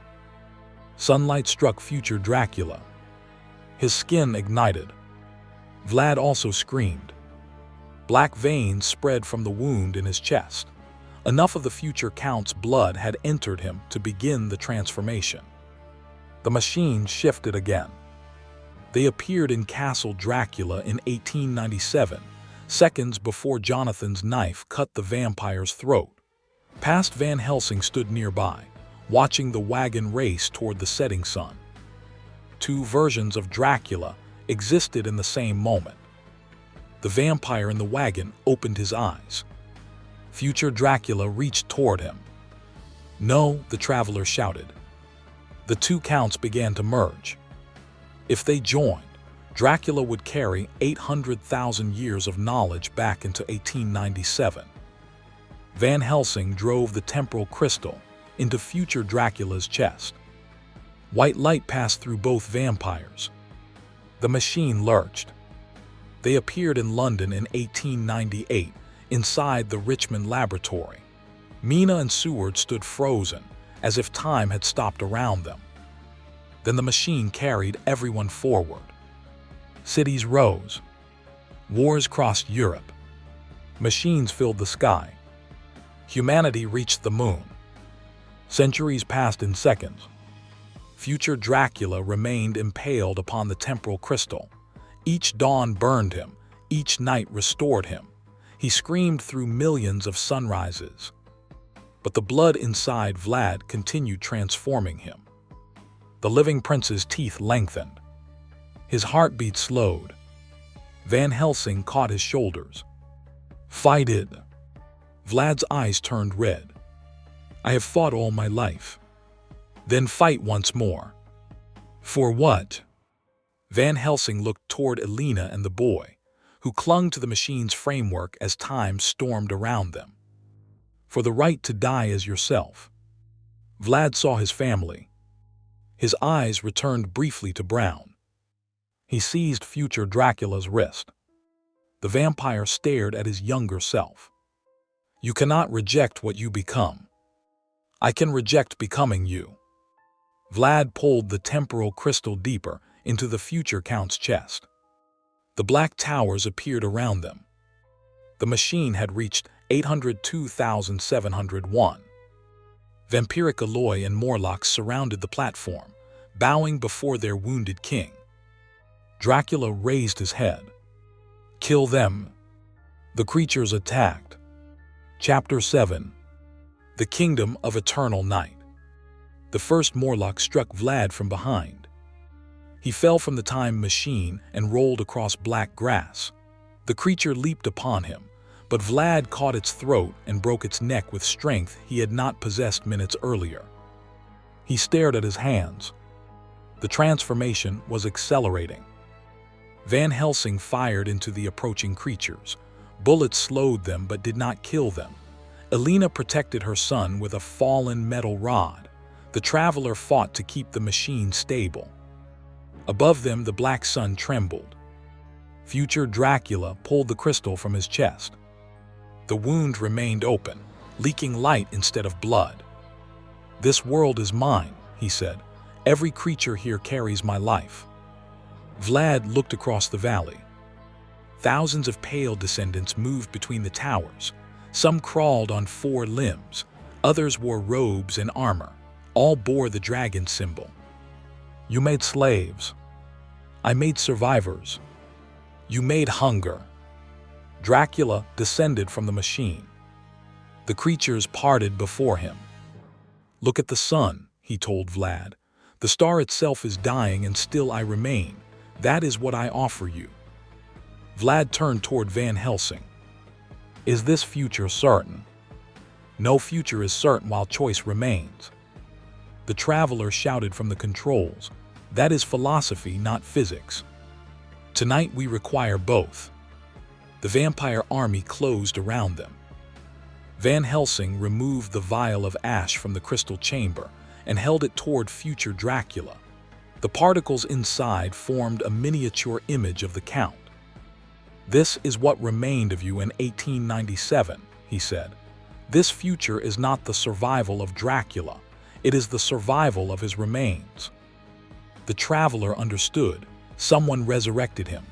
S1: Sunlight struck future Dracula. His skin ignited. Vlad also screamed. Black veins spread from the wound in his chest. Enough of the future Count's blood had entered him to begin the transformation. The machine shifted again. They appeared in Castle Dracula in 1897, seconds before Jonathan's knife cut the vampire's throat. Past Van Helsing stood nearby, watching the wagon race toward the setting sun. Two versions of Dracula existed in the same moment. The vampire in the wagon opened his eyes. Future Dracula reached toward him. No, the traveler shouted. The two Counts began to merge. If they joined, Dracula would carry 800,000 years of knowledge back into 1897. Van Helsing drove the temporal crystal into future Dracula's chest. White light passed through both vampires. The machine lurched. They appeared in London in 1898, inside the Richmond laboratory. Mina and Seward stood frozen, as if time had stopped around them. Then the machine carried everyone forward. Cities rose. Wars crossed Europe. Machines filled the sky. Humanity reached the moon. Centuries passed in seconds. Future Dracula remained impaled upon the temporal crystal. Each dawn burned him, each night restored him. He screamed through millions of sunrises. But the blood inside Vlad continued transforming him. The living prince's teeth lengthened. His heartbeat slowed. Van Helsing caught his shoulders. Fight it. Vlad's eyes turned red. I have fought all my life. Then fight once more. For what? Van Helsing looked toward Elena and the boy, who clung to the machine's framework as time stormed around them. For the right to die as yourself. Vlad saw his family. His eyes returned briefly to brown. He seized future Dracula's wrist. The vampire stared at his younger self. You cannot reject what you become. I can reject becoming you. Vlad pulled the temporal crystal deeper into the future Count's chest. The black towers appeared around them. The machine had reached 802,701. Vampiric alloy and Morlocks surrounded the platform, bowing before their wounded king. Dracula raised his head. Kill them. The creatures attacked. Chapter 7. The Kingdom of Eternal Night. The first Morlock struck Vlad from behind. He fell from the time machine and rolled across black grass. The creature leaped upon him, but Vlad caught its throat and broke its neck with strength he had not possessed minutes earlier. He stared at his hands. The transformation was accelerating. Van Helsing fired into the approaching creatures. Bullets slowed them but did not kill them. Elena protected her son with a fallen metal rod. The traveler fought to keep the machine stable. Above them, the black sun trembled. Future Dracula pulled the crystal from his chest. The wound remained open, leaking light instead of blood. This world is mine, he said. Every creature here carries my life. Vlad looked across the valley. Thousands of pale descendants moved between the towers. Some crawled on 4 limbs. Others wore robes and armor. All bore the dragon symbol. You made slaves. I made survivors. You made hunger. Dracula descended from the machine. The creatures parted before him. Look at the sun, he told Vlad. The star itself is dying and still I remain. That is what I offer you. Vlad turned toward Van Helsing. Is this future certain? No future is certain while choice remains. The traveler shouted from the controls. That is philosophy, not physics. Tonight we require both. The vampire army closed around them. Van Helsing removed the vial of ash from the crystal chamber and held it toward future Dracula. The particles inside formed a miniature image of the Count. This is what remained of you in 1897, he said. This future is not the survival of Dracula. It is the survival of his remains. The traveler understood. Someone resurrected him.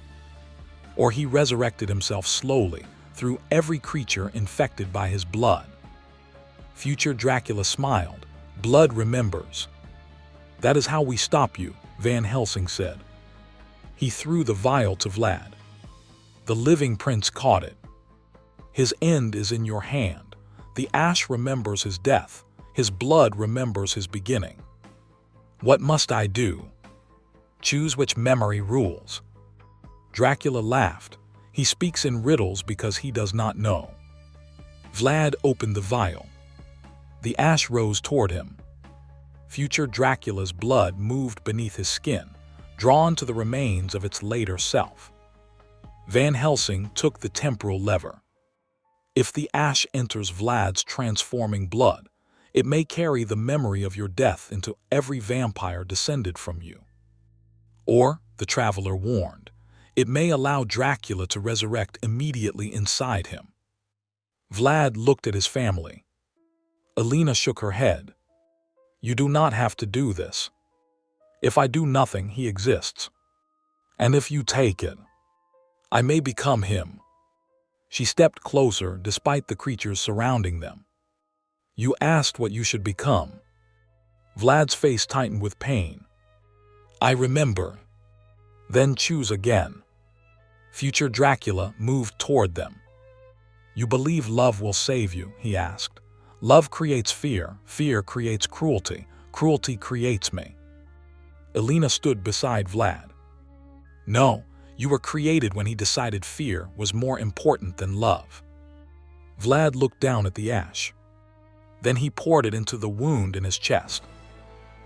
S1: Or he resurrected himself slowly through every creature infected by his blood. Future Dracula smiled. Blood remembers. That is how we stop you, Van Helsing said. He threw the vial to Vlad. The living prince caught it. His end is in your hand. The ash remembers his death. His blood remembers his beginning. What must I do? Choose which memory rules. Dracula laughed. He speaks in riddles because he does not know. Vlad opened the vial. The ash rose toward him. Future Dracula's blood moved beneath his skin, drawn to the remains of its later self. Van Helsing took the temporal lever. If the ash enters Vlad's transforming blood, it may carry the memory of your death into every vampire descended from you. Or, the traveler warned, it may allow Dracula to resurrect immediately inside him. Vlad looked at his family. Elena shook her head. You do not have to do this. If I do nothing, he exists. And if you take it, I may become him. She stepped closer despite the creatures surrounding them. You asked what you should become. Vlad's face tightened with pain. I remember. Then choose again. Future Dracula moved toward them. You believe love will save you, he asked. Love creates fear, fear creates cruelty, cruelty creates me. Elena stood beside Vlad. No, you were created when he decided fear was more important than love. Vlad looked down at the ash. Then he poured it into the wound in his chest.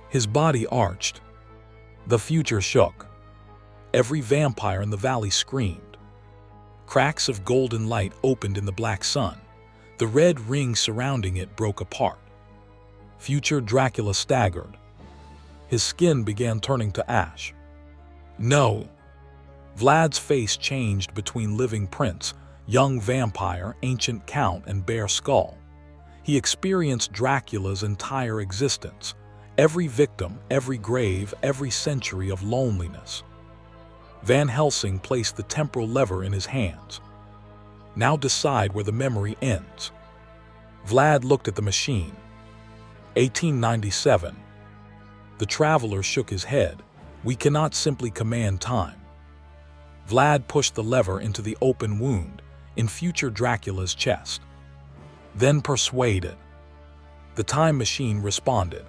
S1: His body arched. The future shook. Every vampire in the valley screamed. Cracks of golden light opened in the black sun. The red ring surrounding it broke apart. Future Dracula staggered. His skin began turning to ash. No! Vlad's face changed between living prince, young vampire, ancient count, and bare skull. He experienced Dracula's entire existence, every victim, every grave, every century of loneliness. Van Helsing placed the temporal lever in his hands. Now decide where the memory ends. Vlad looked at the machine. 1897. The traveler shook his head. We cannot simply command time. Vlad pushed the lever into the open wound in future Dracula's chest. Then persuaded. The time machine responded.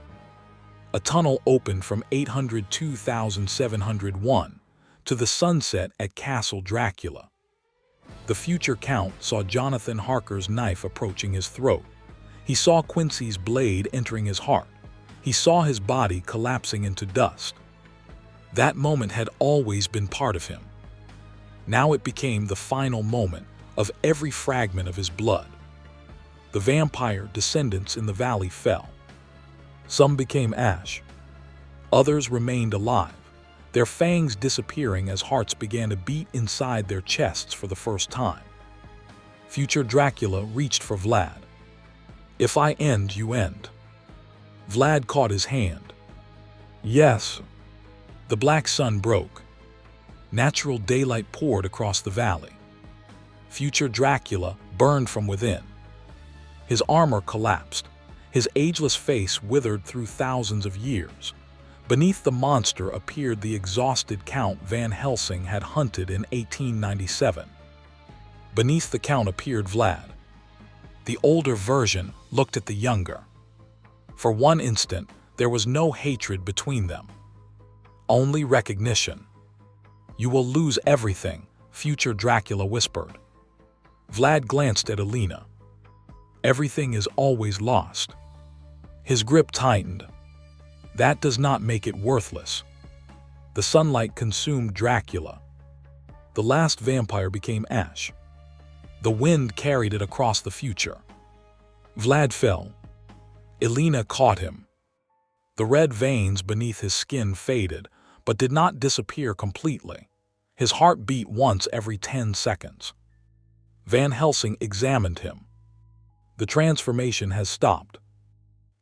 S1: A tunnel opened from 802,701 to the sunset at Castle Dracula. The future count saw Jonathan Harker's knife approaching his throat. He saw Quincy's blade entering his heart. He saw his body collapsing into dust. That moment had always been part of him. Now it became the final moment of every fragment of his blood. The vampire descendants in the valley fell. Some became ash. Others remained alive, their fangs disappearing as hearts began to beat inside their chests for the first time. Future Dracula reached for Vlad. If I end, you end. Vlad caught his hand. Yes. The black sun broke. Natural daylight poured across the valley. Future Dracula burned from within. His armor collapsed. His ageless face withered through thousands of years. Beneath the monster appeared the exhausted Count Van Helsing had hunted in 1897. Beneath the Count appeared Vlad. The older version looked at the younger. For one instant, there was no hatred between them. Only recognition. You will lose everything, future Dracula whispered. Vlad glanced at Alina. Everything is always lost. His grip tightened. That does not make it worthless. The sunlight consumed Dracula. The last vampire became ash. The wind carried it across the future. Vlad fell. Alina caught him. The red veins beneath his skin faded, but did not disappear completely. His heart beat once every 10 seconds. Van Helsing examined him. The transformation has stopped.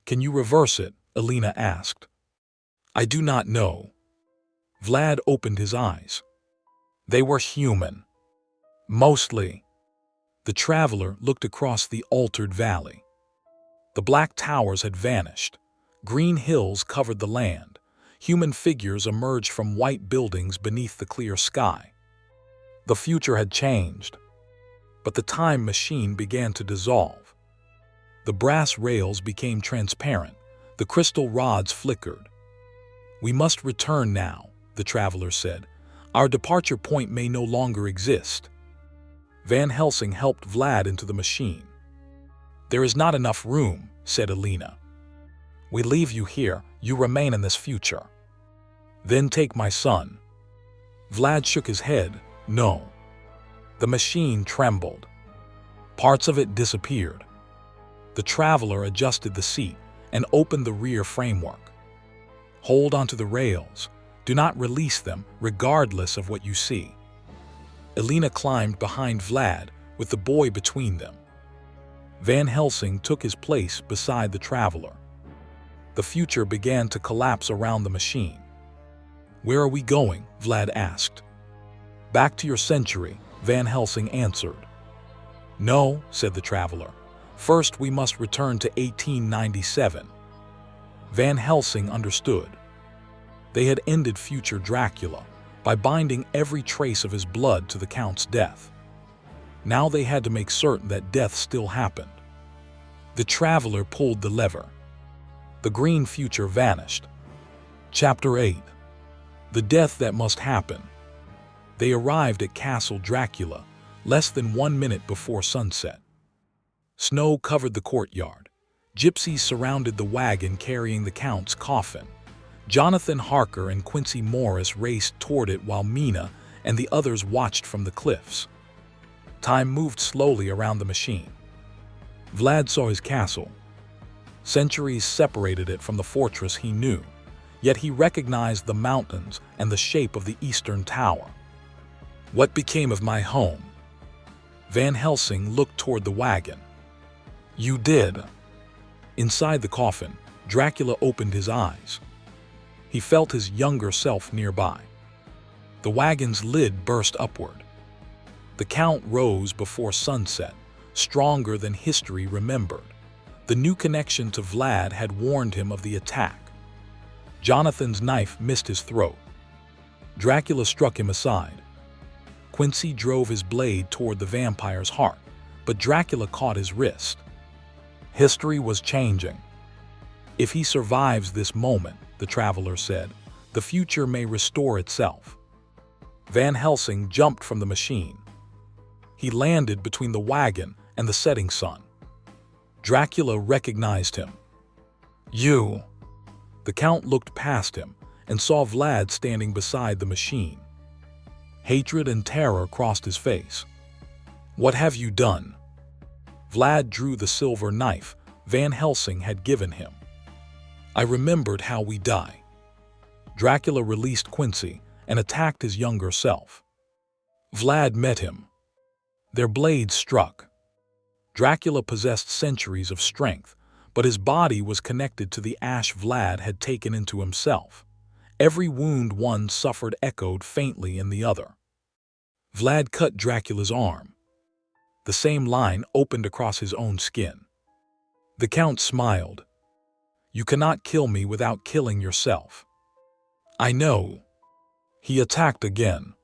S1: Can you reverse it? Alina asked. I do not know. Vlad opened his eyes. They were human. Mostly. The traveler looked across the altered valley. The black towers had vanished. Green hills covered the land. Human figures emerged from white buildings beneath the clear sky. The future had changed. But the time machine began to dissolve. The brass rails became transparent. The crystal rods flickered. We must return now, the traveler said. Our departure point may no longer exist. Van Helsing helped Vlad into the machine. There is not enough room, said Alina. We leave you here, you remain in this future. Then take my son. Vlad shook his head. No. The machine trembled. Parts of it disappeared. The traveler adjusted the seat and opened the rear framework. Hold onto the rails. Do not release them, regardless of what you see. Alina climbed behind Vlad with the boy between them. Van Helsing took his place beside the traveler. The future began to collapse around the machine. Where are we going? Vlad asked. Back to your century, Van Helsing answered. No, said the traveler. First, we must return to 1897. Van Helsing understood. They had ended future Dracula by binding every trace of his blood to the Count's death. Now they had to make certain that death still happened. The traveler pulled the lever. The green future vanished. Chapter 8. The death that must happen. They arrived at Castle Dracula less than 1 minute before sunset. Snow covered the courtyard. Gypsies surrounded the wagon carrying the Count's coffin. Jonathan Harker and Quincy Morris raced toward it while Mina and the others watched from the cliffs. Time moved slowly around the machine. Vlad saw his castle. Centuries separated it from the fortress he knew, yet he recognized the mountains and the shape of the eastern tower. What became of my home? Van Helsing looked toward the wagon. You did. Inside the coffin, Dracula opened his eyes. He felt his younger self nearby. The wagon's lid burst upward. The Count rose before sunset, stronger than history remembered. The new connection to Vlad had warned him of the attack. Jonathan's knife missed his throat. Dracula struck him aside. Quincy drove his blade toward the vampire's heart, but Dracula caught his wrist. History was changing. If he survives this moment, the traveler said, the future may restore itself. Van Helsing jumped from the machine. He landed between the wagon and the setting sun. Dracula recognized him. You. The Count looked past him and saw Vlad standing beside the machine. Hatred and terror crossed his face. What have you done? Vlad drew the silver knife Van Helsing had given him. I remembered how we die. Dracula released Quincy and attacked his younger self. Vlad met him. Their blades struck. Dracula possessed centuries of strength, but his body was connected to the ash Vlad had taken into himself. Every wound one suffered echoed faintly in the other. Vlad cut Dracula's arm. The same line opened across his own skin. The Count smiled. You cannot kill me without killing yourself. I know. He attacked again.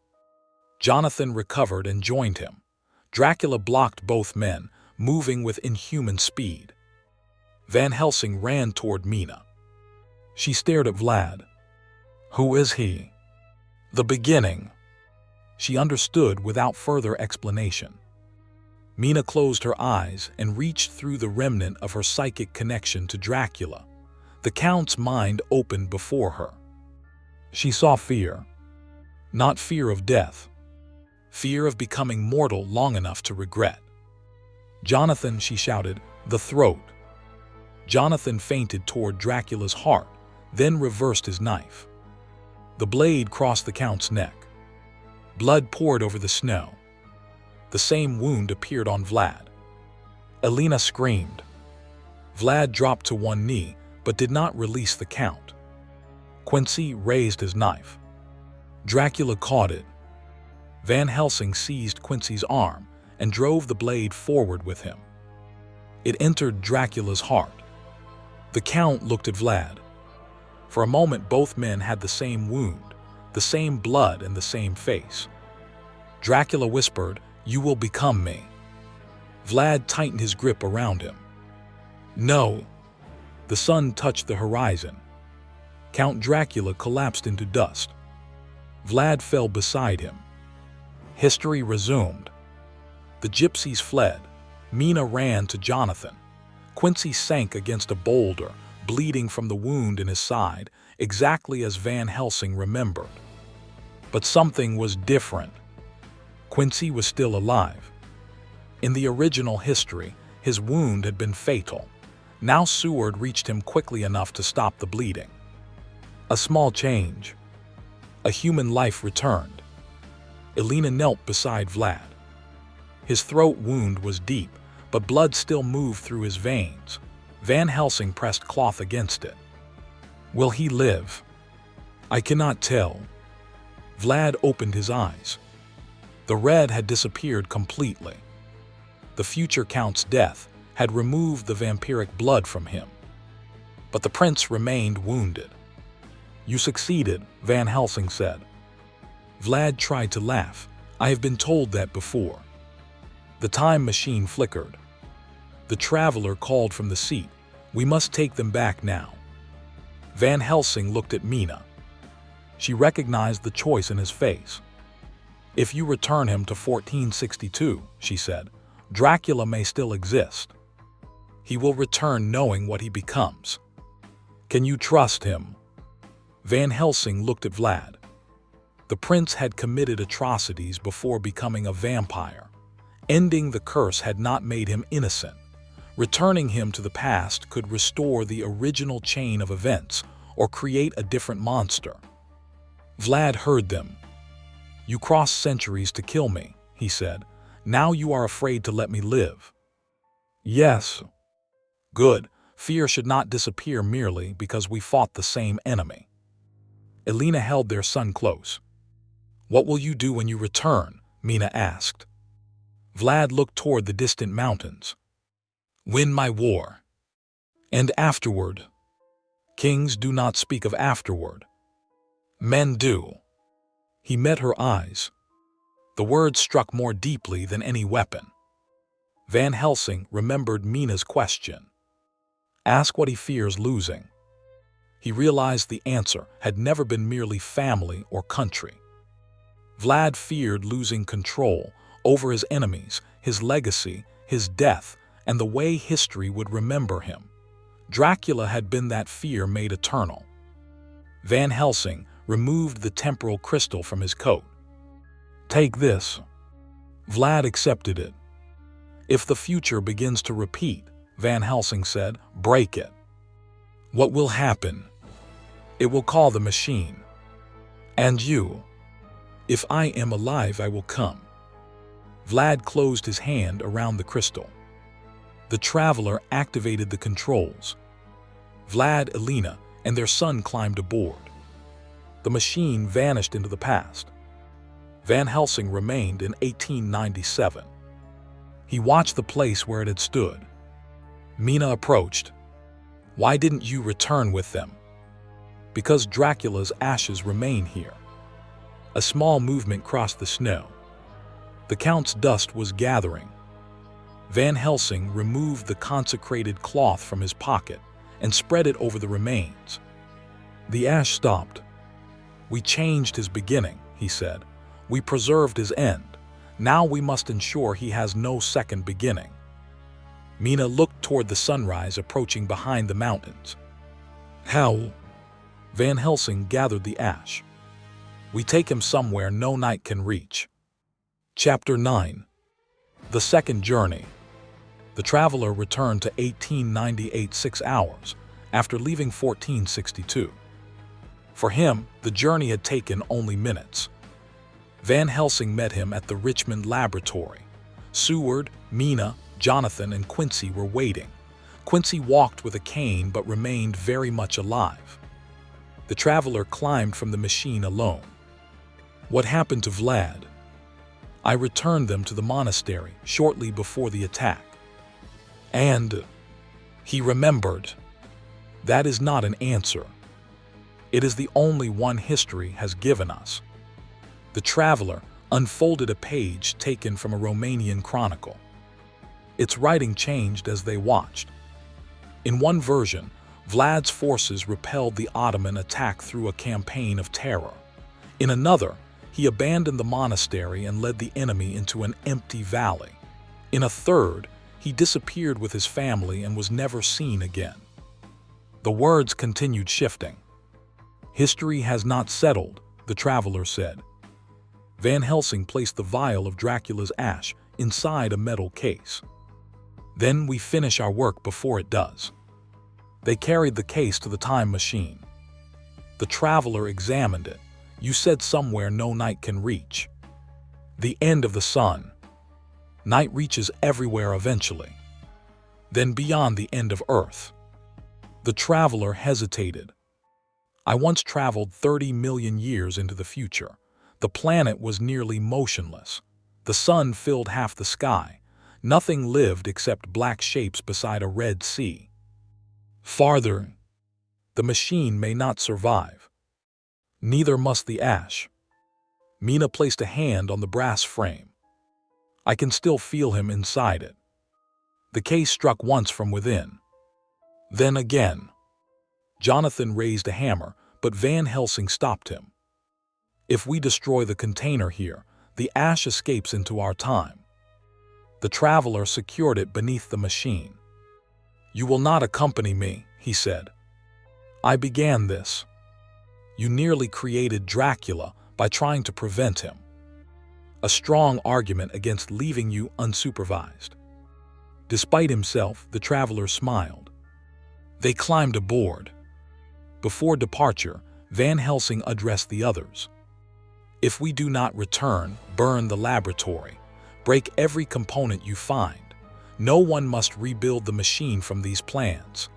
S1: Jonathan recovered and joined him. Dracula blocked both men, moving with inhuman speed. Van Helsing ran toward Mina. She stared at Vlad. Who is he? The beginning. She understood without further explanation. Mina closed her eyes and reached through the remnant of her psychic connection to Dracula. The Count's mind opened before her. She saw fear. Not fear of death. Fear of becoming mortal long enough to regret. Jonathan, she shouted, the throat. Jonathan feinted toward Dracula's heart, then reversed his knife. The blade crossed the Count's neck. Blood poured over the snow. The same wound appeared on Vlad. Elena screamed. Vlad dropped to one knee, but did not release the Count. Quincy raised his knife. Dracula caught it. Van Helsing seized Quincy's arm and drove the blade forward with him. It entered Dracula's heart. The Count looked at Vlad. For a moment, both men had the same wound, the same blood, and the same face. Dracula whispered, "You will become me." Vlad tightened his grip around him. No. The sun touched the horizon. Count Dracula collapsed into dust. Vlad fell beside him. History resumed. The gypsies fled. Mina ran to Jonathan. Quincy sank against a boulder, bleeding from the wound in his side, exactly as Van Helsing remembered. But something was different. Quincy was still alive. In the original history, his wound had been fatal. Now Seward reached him quickly enough to stop the bleeding. A small change. A human life returned. Elena knelt beside Vlad. His throat wound was deep, but blood still moved through his veins. Van Helsing pressed cloth against it. Will he live? I cannot tell. Vlad opened his eyes. The red had disappeared completely. The future Count's death had removed the vampiric blood from him. But the prince remained wounded. You succeeded, Van Helsing said. Vlad tried to laugh. I have been told that before. The time machine flickered. The traveler called from the seat. We must take them back now. Van Helsing looked at Mina. She recognized the choice in his face. If you return him to 1462, she said, Dracula may still exist. He will return knowing what he becomes. Can you trust him? Van Helsing looked at Vlad. The prince had committed atrocities before becoming a vampire. Ending the curse had not made him innocent. Returning him to the past could restore the original chain of events or create a different monster. Vlad heard them. You crossed centuries to kill me, he said. Now you are afraid to let me live. Yes. Good. Fear should not disappear merely because we fought the same enemy. Elena held their son close. What will you do when you return? Mina asked. Vlad looked toward the distant mountains. Win my war. And afterward? Kings do not speak of afterward. Men do. He met her eyes. The words struck more deeply than any weapon. Van Helsing remembered Mina's question. Ask what he fears losing. He realized the answer had never been merely family or country. Vlad feared losing control over his enemies, his legacy, his death, and the way history would remember him. Dracula had been that fear made eternal. Van Helsing removed the temporal crystal from his coat. Take this. Vlad accepted it. If the future begins to repeat, Van Helsing said, break it. What will happen? It will call the machine. And you? If I am alive, I will come. Vlad closed his hand around the crystal. The traveler activated the controls. Vlad, Elena, and their son climbed aboard. The machine vanished into the past. Van Helsing remained in 1897. He watched the place where it had stood. Mina approached. Why didn't you return with them? Because Dracula's ashes remain here. A small movement crossed the snow. The Count's dust was gathering. Van Helsing removed the consecrated cloth from his pocket and spread it over the remains. The ash stopped. We changed his beginning, he said. We preserved his end. Now we must ensure he has no second beginning. Mina looked toward the sunrise approaching behind the mountains. How? Van Helsing gathered the ash. We take him somewhere no night can reach. Chapter 9. The Second Journey. The traveler returned to 1898 6 hours after leaving 1462. For him, the journey had taken only minutes. Van Helsing met him at the Richmond laboratory. Seward, Mina, Jonathan, and Quincy were waiting. Quincy walked with a cane but remained very much alive. The traveler climbed from the machine alone. What happened to Vlad? I returned them to the monastery shortly before the attack. And he remembered. That is not an answer. It is the only one history has given us. The traveler unfolded a page taken from a Romanian chronicle. Its writing changed as they watched. In one version, Vlad's forces repelled the Ottoman attack through a campaign of terror. In another, he abandoned the monastery and led the enemy into an empty valley. In a third, he disappeared with his family and was never seen again. The words continued shifting. History has not settled, the traveler said. Van Helsing placed the vial of Dracula's ash inside a metal case. Then we finish our work before it does. They carried the case to the time machine. The traveler examined it. You said somewhere no night can reach. The end of the sun. Night reaches everywhere eventually. Then beyond the end of Earth. The traveler hesitated. I once traveled 30 million years into the future. The planet was nearly motionless. The sun filled half the sky. Nothing lived except black shapes beside a red sea. Farther, the machine may not survive. Neither must the ash. Mina placed a hand on the brass frame. I can still feel him inside it. The case struck once from within. Then again. Jonathan raised a hammer, but Van Helsing stopped him. If we destroy the container here, the ash escapes into our time. The traveler secured it beneath the machine. You will not accompany me, he said. I began this. You nearly created Dracula by trying to prevent him. A strong argument against leaving you unsupervised. Despite himself, the traveler smiled. They climbed aboard. Before departure, Van Helsing addressed the others. If we do not return, burn the laboratory. Break every component you find. No one must rebuild the machine from these plans."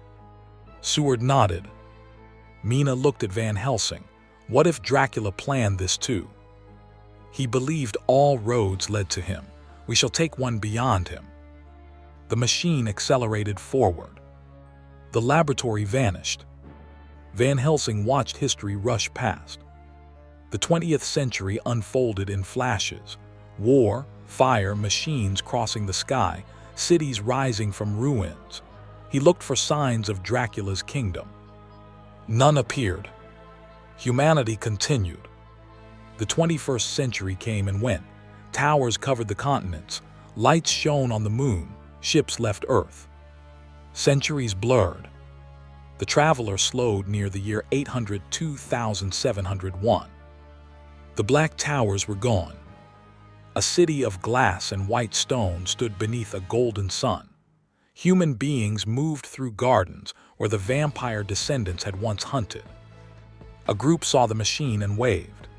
S1: Seward nodded. Mina looked at Van Helsing. What if Dracula planned this too? He believed all roads led to him. We shall take one beyond him. The machine accelerated forward. The laboratory vanished. Van Helsing watched history rush past. The 20th century unfolded in flashes. War, fire, machines crossing the sky, cities rising from ruins. He looked for signs of Dracula's kingdom. None appeared. Humanity continued. The 21st century came and went. Towers covered the continents. Lights shone on the moon. Ships left Earth. Centuries blurred. The traveler slowed near the year 802,701. The black towers were gone. A city of glass and white stone stood beneath a golden sun. Human beings moved through gardens where the vampire descendants had once hunted. A group saw the machine and waved.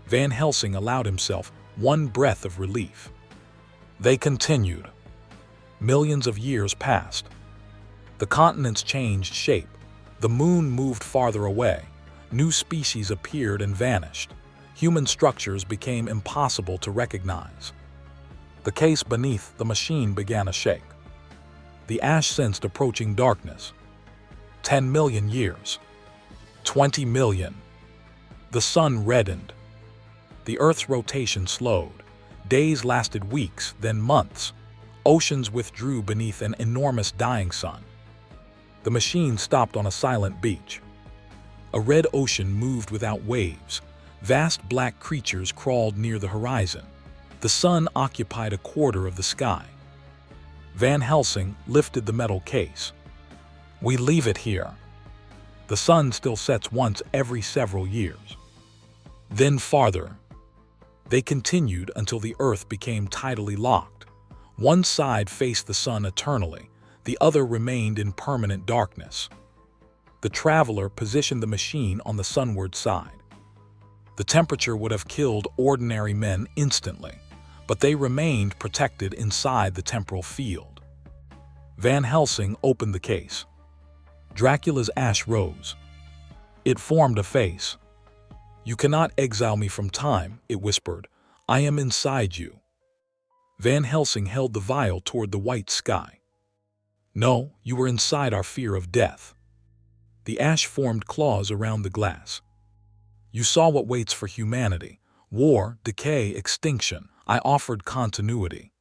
S1: Van Helsing allowed himself one breath of relief. They continued. Millions of years passed. The continents changed shape. The moon moved farther away. New species appeared and vanished. Human structures became impossible to recognize. The case beneath the machine began to shake. The ash sensed approaching darkness. 10 million years. 20 million. The sun reddened. The Earth's rotation slowed. Days lasted weeks, then months. Oceans withdrew beneath an enormous dying sun. The machine stopped on a silent beach. A red ocean moved without waves. Vast black creatures crawled near the horizon. The sun occupied a quarter of the sky. Van Helsing lifted the metal case. We leave it here. The sun still sets once every several years. Then farther. They continued until the Earth became tidally locked. One side faced the sun eternally, the other remained in permanent darkness. The traveler positioned the machine on the sunward side. The temperature would have killed ordinary men instantly, but they remained protected inside the temporal field. Van Helsing opened the case. Dracula's ash rose. It formed a face. "You cannot exile me from time," it whispered. "I am inside you." Van Helsing held the vial toward the white sky. "No, you were inside our fear of death." The ash formed claws around the glass. "You saw what waits for humanity. War, decay, extinction. I offered continuity.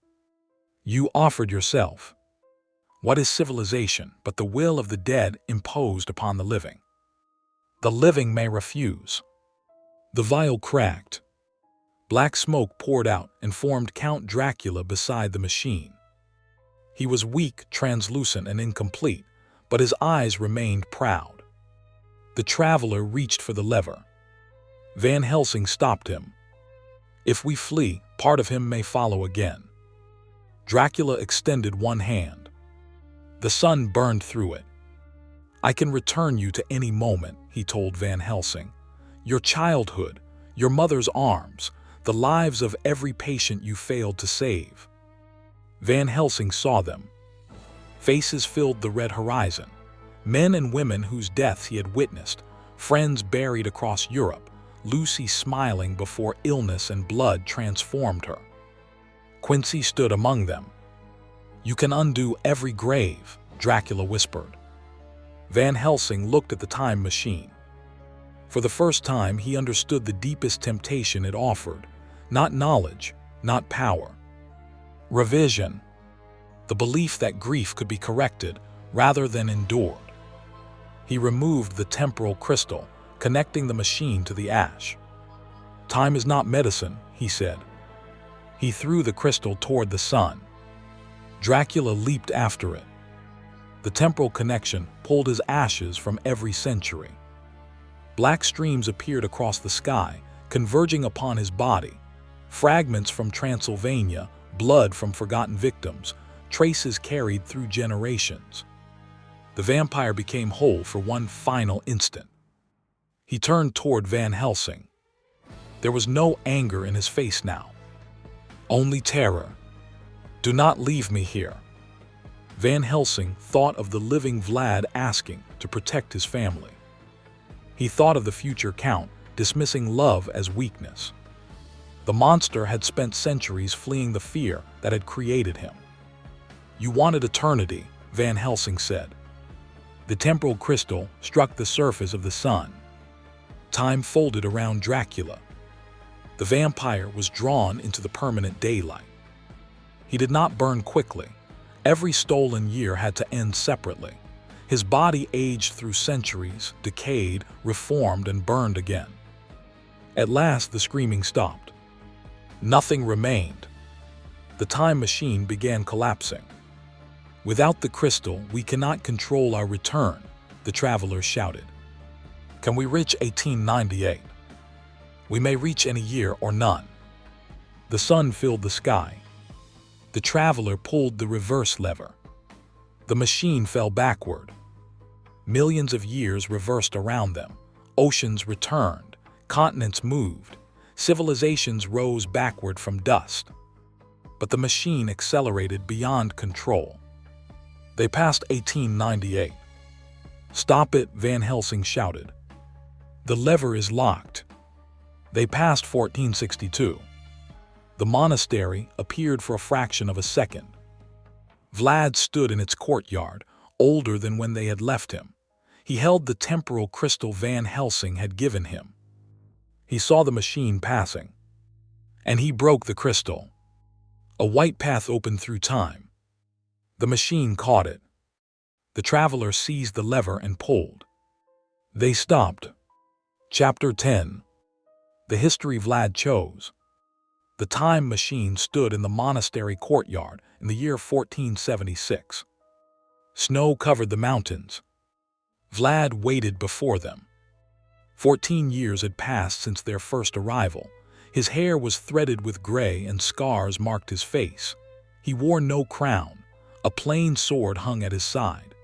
S1: You offered yourself. What is civilization but the will of the dead imposed upon the living? The living may refuse." The vial cracked. Black smoke poured out and formed Count Dracula beside the machine. He was weak, translucent, and incomplete, but his eyes remained proud. The traveler reached for the lever. Van Helsing stopped him. "If we flee, part of him may follow again." Dracula extended one hand. The sun burned through it. "I can return you to any moment," he told Van Helsing. "Your childhood, your mother's arms, the lives of every patient you failed to save." Van Helsing saw them. Faces filled the red horizon. Men and women whose deaths he had witnessed, friends buried across Europe, Lucy smiling before illness and blood transformed her. Quincy stood among them. "You can undo every grave," Dracula whispered. Van Helsing looked at the time machine. For the first time, he understood the deepest temptation it offered. Not knowledge, not power. Revision. The belief that grief could be corrected rather than endured. He removed the temporal crystal, connecting the machine to the ash. "Time is not medicine," he said. He threw the crystal toward the sun. Dracula leaped after it. The temporal connection pulled his ashes from every century. Black streams appeared across the sky, converging upon his body. Fragments from Transylvania, blood from forgotten victims, traces carried through generations. The vampire became whole for one final instant. He turned toward Van Helsing. There was no anger in his face now. Only terror. "Do not leave me here." Van Helsing thought of the living Vlad asking to protect his family. He thought of the future Count dismissing love as weakness. The monster had spent centuries fleeing the fear that had created him. "You wanted eternity," Van Helsing said. The temporal crystal struck the surface of the sun. Time folded around Dracula. The vampire was drawn into the permanent daylight. He did not burn quickly. Every stolen year had to end separately. His body aged through centuries, decayed, reformed, and burned again. At last, the screaming stopped. Nothing remained. The time machine began collapsing. "Without the crystal, we cannot control our return," the traveler shouted. "Can we reach 1898? We may reach in a year or none." The sun filled the sky. The traveler pulled the reverse lever. The machine fell backward. Millions of years reversed around them. Oceans returned. Continents moved. Civilizations rose backward from dust. But the machine accelerated beyond control. They passed 1898. "Stop it," Van Helsing shouted. "The lever is locked." They passed 1462. The monastery appeared for a fraction of a second. Vlad stood in its courtyard, older than when they had left him. He held the temporal crystal Van Helsing had given him. He saw the machine passing. And he broke the crystal. A white path opened through time. The machine caught it. The traveler seized the lever and pulled. They stopped. Chapter 10. The history Vlad chose. The time machine stood in the monastery courtyard in the year 1476. Snow covered the mountains. Vlad waited before them. 14 years had passed since their first arrival. His hair was threaded with gray and scars marked his face. He wore no crown. A plain sword hung at his side.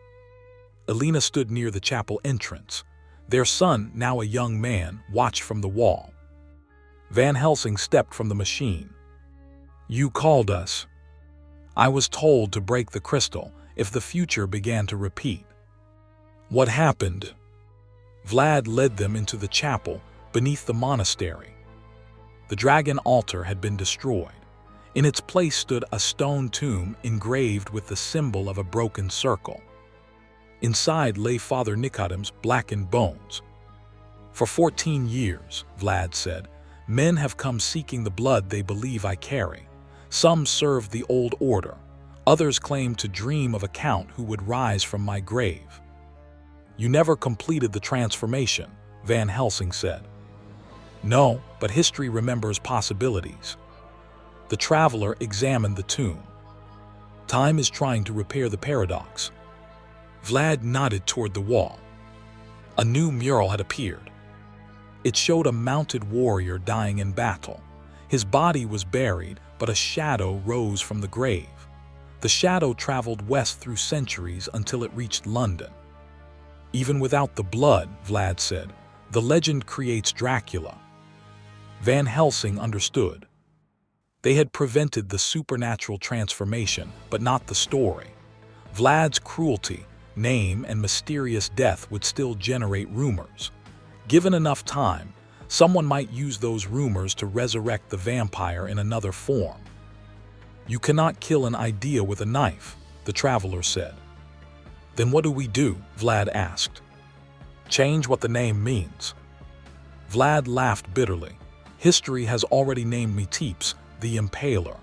S1: Elena stood near the chapel entrance. Their son, now a young man, watched from the wall. Van Helsing stepped from the machine. "You called us." "I was told to break the crystal if the future began to repeat." "What happened?" Vlad led them into the chapel beneath the monastery. The dragon altar had been destroyed. In its place stood a stone tomb engraved with the symbol of a broken circle. Inside lay Father Nicodem's blackened bones. "For 14 years, Vlad said, men have come seeking the blood they believe I carry. Some served the old order. Others claimed to dream of a count who would rise from my grave." "You never completed the transformation," Van Helsing said. "No, but history remembers possibilities." The traveler examined the tomb. "Time is trying to repair the paradox." Vlad nodded toward the wall. A new mural had appeared. It showed a mounted warrior dying in battle. His body was buried, but a shadow rose from the grave. The shadow traveled west through centuries until it reached London. "Even without the blood," Vlad said, "the legend creates Dracula." Van Helsing understood. They had prevented the supernatural transformation, but not the story. Vlad's cruelty, name, and mysterious death would still generate rumors. Given enough time, someone might use those rumors to resurrect the vampire in another form. "You cannot kill an idea with a knife," the traveler said. "Then what do we do?" Vlad asked. "Change what the name means." Vlad laughed bitterly. "History has already named me Teeps, the Impaler."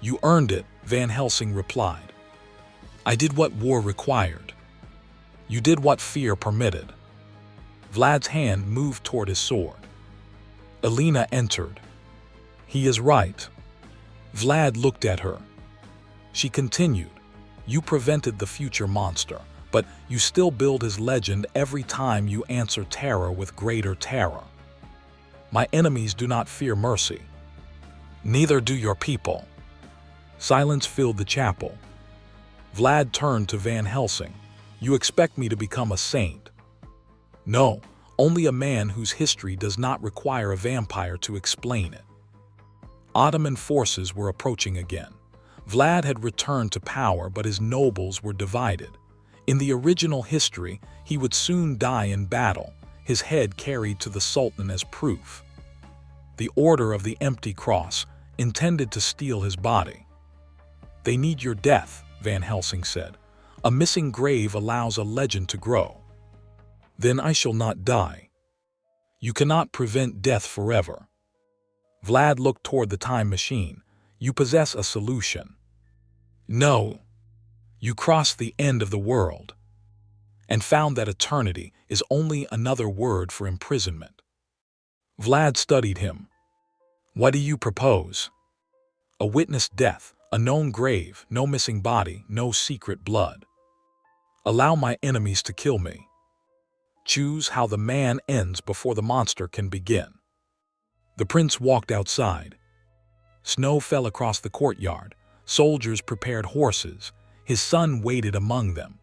S1: "You earned it," Van Helsing replied. "I did what war required. You did what fear permitted." Vlad's hand moved toward his sword. Elena entered. "He is right." Vlad looked at her. She continued, "You prevented the future monster, but you still build his legend every time you answer terror with greater terror. My enemies do not fear mercy. Neither do your people." Silence filled the chapel. Vlad turned to Van Helsing. "You expect me to become a saint?" "No, Only a man whose history does not require a vampire to explain it. Ottoman forces were approaching again. Vlad had returned to power, but his nobles were divided. In the original history, he would soon die in battle, his head carried to the Sultan as proof. The Order of the Empty Cross intended to steal his body. "They need your death," Van Helsing said. "A missing grave allows a legend to grow." "Then I shall not die." "You cannot prevent death forever." Vlad looked toward the time machine. "You possess a solution." "No. You crossed the end of the world and found that eternity is only another word for imprisonment." Vlad studied him. "What do you propose?" "A witnessed death, a known grave, no missing body, no secret blood. Allow my enemies to kill me. Choose how the man ends before the monster can begin." The prince walked outside. Snow fell across the courtyard. Soldiers prepared horses. His son waited among them.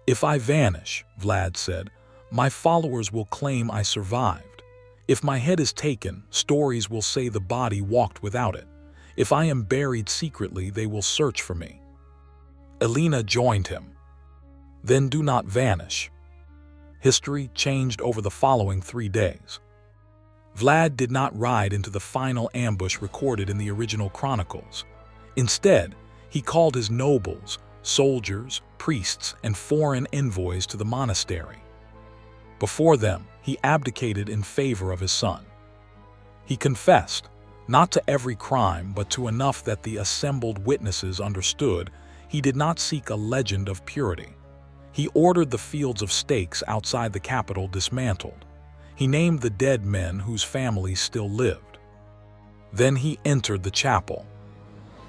S1: "If I vanish," Vlad said, "my followers will claim I survived. If my head is taken, stories will say the body walked without it. If I am buried secretly, they will search for me." Elena joined him. "Then do not vanish." History changed over the following 3 days. Vlad did not ride into the final ambush recorded in the original chronicles. Instead, he called his nobles, soldiers, priests, and foreign envoys to the monastery. Before them, he abdicated in favor of his son. He confessed, not to every crime, but to enough that the assembled witnesses understood. He did not seek a legend of purity. He ordered the fields of stakes outside the capital dismantled. He named the dead men whose families still lived. Then he entered the chapel.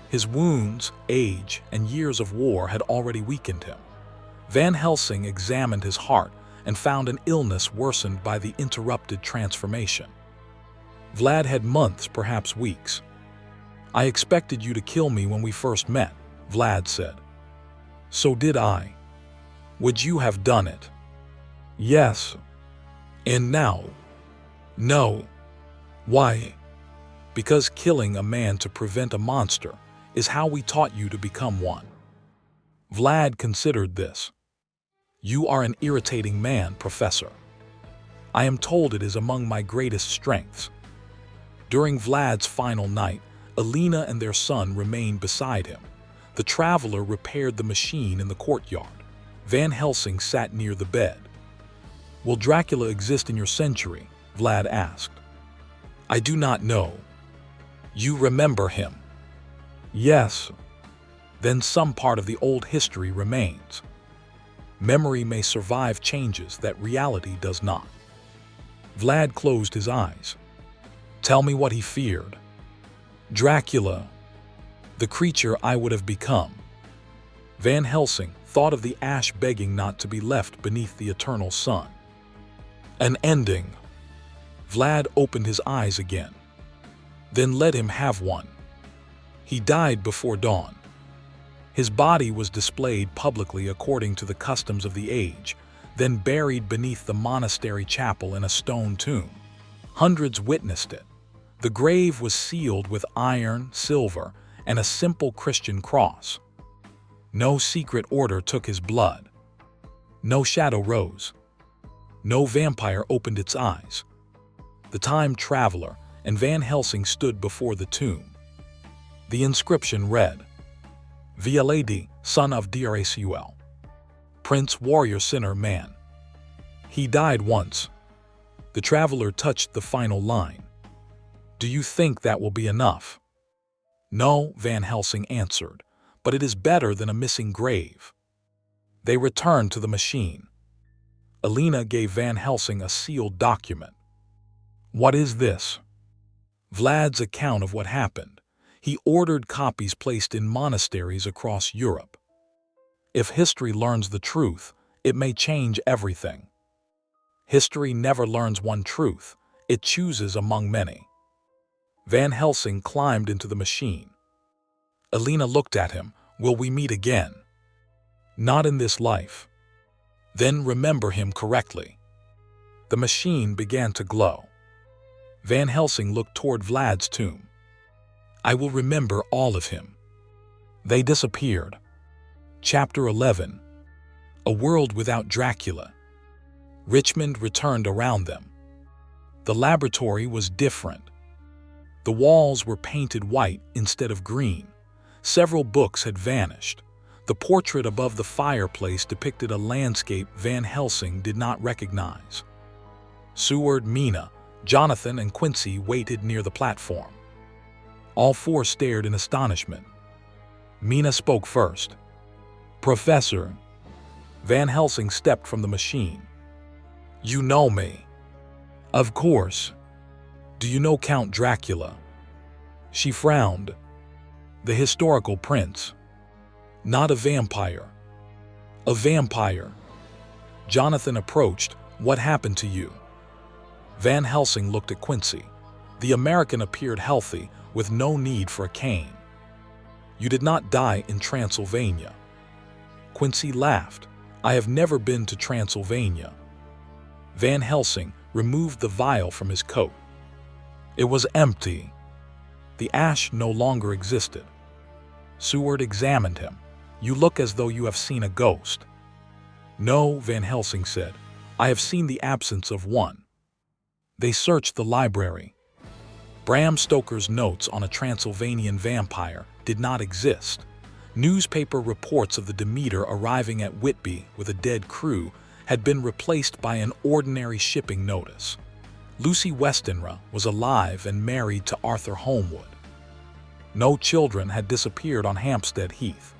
S1: His wounds, age, and years of war had already weakened him. Van Helsing examined his heart and found an illness worsened by the interrupted transformation. Vlad had months, perhaps weeks. "I expected you to kill me when we first met," Vlad said. "So did I. Would you have done it?" "Yes." "And now?" "No." "Why?" "Because killing a man to prevent a monster is how we taught you to become one." Vlad considered this. "You are an irritating man, Professor. I am told it is among my greatest strengths." During Vlad's final night, Elena and their son remained beside him. The traveler repaired the machine in the courtyard. Van Helsing sat near the bed. "Will Dracula exist in your century?" Vlad asked. "I do not know." "You remember him?" "Yes." "Then some part of the old history remains. Memory may survive changes that reality does not." Vlad closed his eyes. "Tell me what he feared." "Dracula, the creature I would have become." Van Helsing thought of the ash begging not to be left beneath the eternal sun. "An ending." Vlad opened his eyes again. "Then let him have one." He died before dawn. His body was displayed publicly according to the customs of the age, then buried beneath the monastery chapel in a stone tomb. Hundreds witnessed it. The grave was sealed with iron, silver, and a simple Christian cross. No secret order took his blood. No shadow rose. No vampire opened its eyes. The time traveler and Van Helsing stood before the tomb. The inscription read, "Vlad, son of Dracula, Prince, warrior, sinner, man. He died once." The traveler touched the final line. "Do you think that will be enough?" "No," Van Helsing answered, "but it is better than a missing grave." They returned to the machine. Elena gave Van Helsing a sealed document. "What is this?" Vlad's account of what happened. He ordered copies placed in monasteries across Europe. If history learns the truth, it may change everything. History never learns one truth, it chooses among many. Van Helsing climbed into the machine. Elena looked at him. "Will we meet again?" "Not in this life." "Then remember him correctly." The machine began to glow. Van Helsing looked toward Vlad's tomb. "I will remember all of him." They disappeared. Chapter 11. A world without Dracula. Richmond returned around them. The laboratory was different. The walls were painted white instead of green. Several books had vanished. The portrait above the fireplace depicted a landscape Van Helsing did not recognize. Seward, Mina, Jonathan, and Quincy waited near the platform. All four stared in astonishment. Mina spoke first. "Professor." Van Helsing stepped from the machine. "You know me." "Of course." "Do you know Count Dracula?" She frowned. "The historical prince." "Not a vampire." "A vampire." Jonathan approached. "What happened to you?" Van Helsing looked at Quincy. The American appeared healthy, with no need for a cane. "You did not die in Transylvania." Quincy laughed. "I have never been to Transylvania." Van Helsing removed the vial from his coat. It was empty. The ash no longer existed. Seward examined him. "You look as though you have seen a ghost." "No," Van Helsing said. "I have seen the absence of one." They searched the library. Bram Stoker's notes on a Transylvanian vampire did not exist. Newspaper reports of the Demeter arriving at Whitby with a dead crew had been replaced by an ordinary shipping notice. Lucy Westenra was alive and married to Arthur Holmwood. No children had disappeared on Hampstead Heath.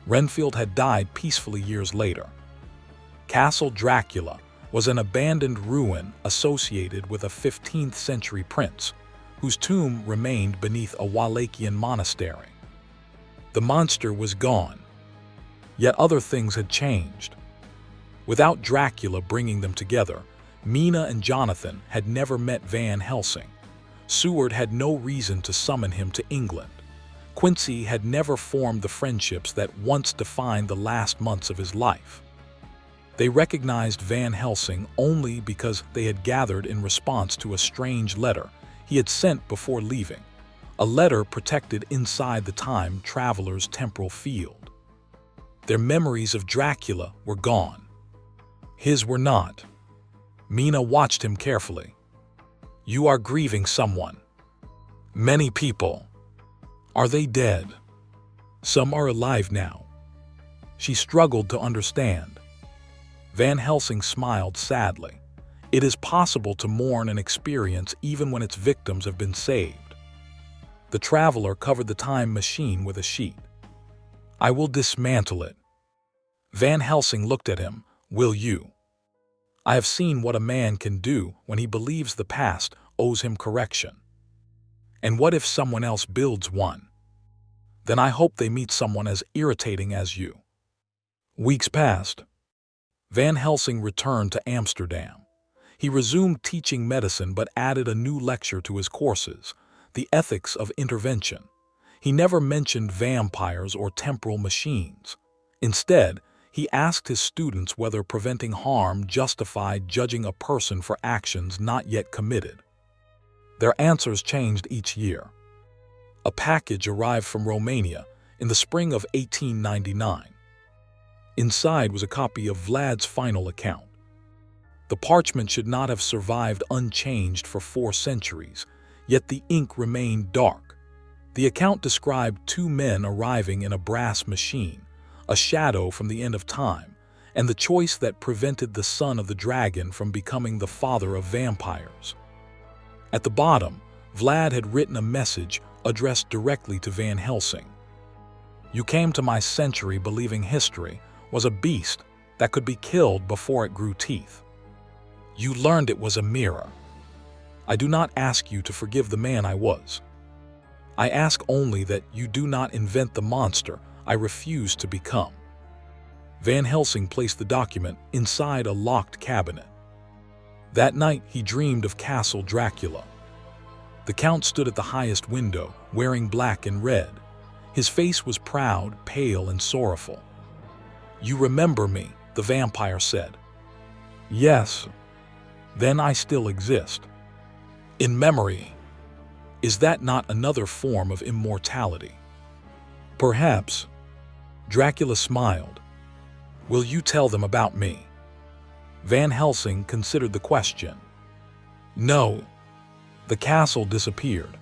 S1: Renfield had died peacefully years later. Castle Dracula was an abandoned ruin associated with a 15th-century prince, whose tomb remained beneath a Wallachian monastery. The monster was gone, yet other things had changed. Without Dracula bringing them together, Mina and Jonathan had never met Van Helsing. Seward had no reason to summon him to England. Quincy had never formed the friendships that once defined the last months of his life. They recognized Van Helsing only because they had gathered in response to a strange letter he had sent before leaving, a letter protected inside the time traveler's temporal field. Their memories of Dracula were gone. His were not. Mina watched him carefully. "You are grieving someone." "Many people." "Are they dead?" "Some are alive now." She struggled to understand. Van Helsing smiled sadly. "It is possible to mourn an experience even when its victims have been saved." The traveler covered the time machine with a sheet. "I will dismantle it." Van Helsing looked at him. "Will you?" "I have seen what a man can do when he believes the past owes him correction." "And what if someone else builds one?" "Then I hope they meet someone as irritating as you." Weeks passed. Van Helsing returned to Amsterdam. He resumed teaching medicine but added a new lecture to his courses, The Ethics of Intervention. He never mentioned vampires or temporal machines. Instead, he asked his students whether preventing harm justified judging a person for actions not yet committed. Their answers changed each year. A package arrived from Romania in the spring of 1899. Inside was a copy of Vlad's final account. The parchment should not have survived unchanged for 4 centuries, yet the ink remained dark. The account described 2 men arriving in a brass machine, a shadow from the end of time, and the choice that prevented the son of the dragon from becoming the father of vampires. At the bottom, Vlad had written a message addressed directly to Van Helsing. "You came to my century believing history was a beast that could be killed before it grew teeth. You learned it was a mirror. I do not ask you to forgive the man I was. I ask only that you do not invent the monster I refuse to become." Van Helsing placed the document inside a locked cabinet. That night he dreamed of Castle Dracula. The Count stood at the highest window, wearing black and red. His face was proud, pale, and sorrowful. "You remember me," the vampire said. "Yes." then I still exist. In memory, is that not another form of immortality? Perhaps. Dracula smiled. Will you tell them about me? Van Helsing considered the question. No. The castle disappeared.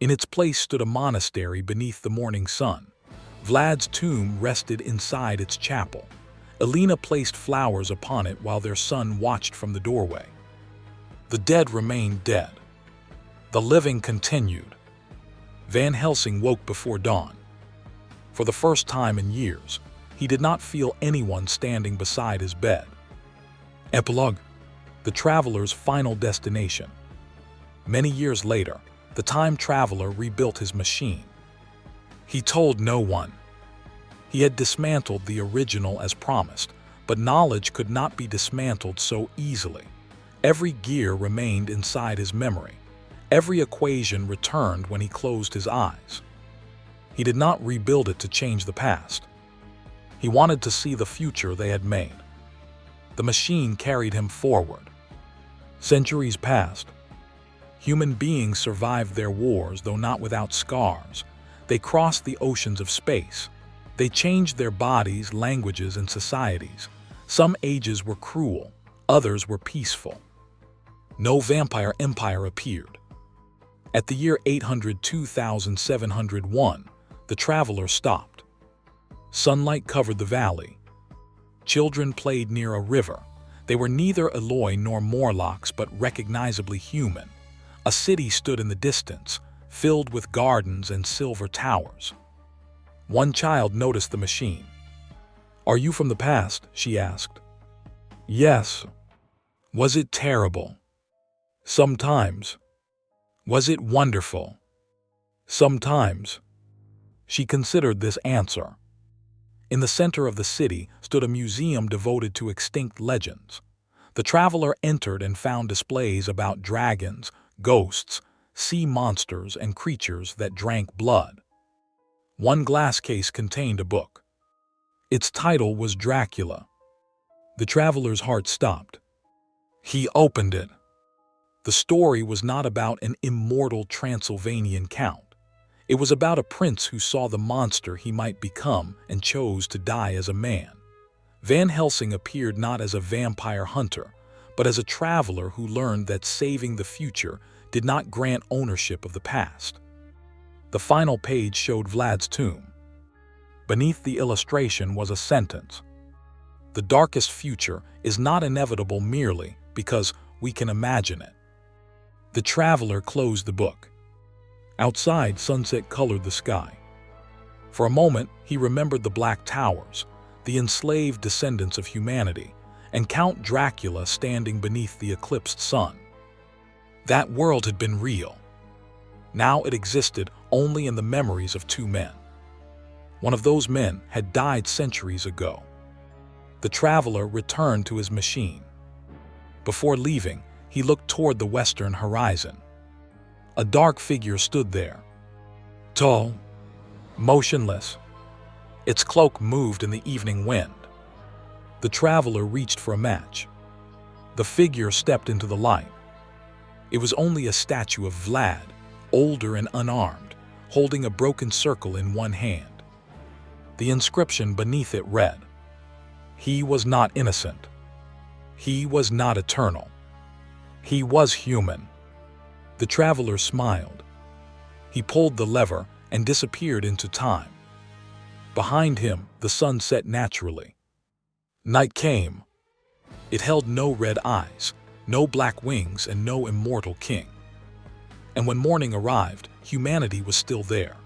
S1: In its place stood a monastery beneath the morning sun. Vlad's tomb rested inside its chapel. Elena placed flowers upon it while their son watched from the doorway. The dead remained dead. The living continued. Van Helsing woke before dawn. For the first time in years, he did not feel anyone standing beside his bed. Epilogue: the traveler's final destination. Many years later, the time traveler rebuilt his machine. He told no one. He had dismantled the original as promised, but knowledge could not be dismantled so easily. Every gear remained inside his memory. Every equation returned when he closed his eyes. He did not rebuild it to change the past. He wanted to see the future they had made. The machine carried him forward. Centuries passed. Human beings survived their wars, though not without scars. They crossed the oceans of space. They changed their bodies, languages, and societies. Some ages were cruel, others were peaceful. No vampire empire appeared. At the year 802,701, the traveler stopped. Sunlight covered the valley. Children played near a river. They were neither Eloi nor Morlocks, but recognizably human. A city stood in the distance, filled with gardens and silver towers. One child noticed the machine. "Are you from the past?" she asked. "Yes." "Was it terrible?" "Sometimes." "Was it wonderful?" "Sometimes." She considered this answer. In the center of the city stood a museum devoted to extinct legends. The traveler entered and found displays about dragons, ghosts, sea monsters, and creatures that drank blood. One glass case contained a book. Its title was Dracula. The traveler's heart stopped. He opened it. The story was not about an immortal Transylvanian count. It was about a prince who saw the monster he might become and chose to die as a man. Van Helsing appeared not as a vampire hunter, but as a traveler who learned that saving the future did not grant ownership of the past. The final page showed Vlad's tomb. Beneath the illustration was a sentence. "The darkest future is not inevitable merely because we can imagine it." The traveler closed the book. Outside, sunset colored the sky. For a moment, he remembered the Black Towers, the enslaved descendants of humanity, and Count Dracula standing beneath the eclipsed sun. That world had been real. Now it existed only in the memories of two men. One of those men had died centuries ago. The traveler returned to his machine. Before leaving, he looked toward the western horizon. A dark figure stood there, tall, motionless. Its cloak moved in the evening wind. The traveler reached for a match. The figure stepped into the light. It was only a statue of Vlad, older and unarmed, holding a broken circle in one hand. The inscription beneath it read, "He was not innocent. He was not eternal. He was human." The traveler smiled. He pulled the lever and disappeared into time. Behind him, the sun set naturally. Night came. It held no red eyes, no black wings, and no immortal king. And when morning arrived, humanity was still there.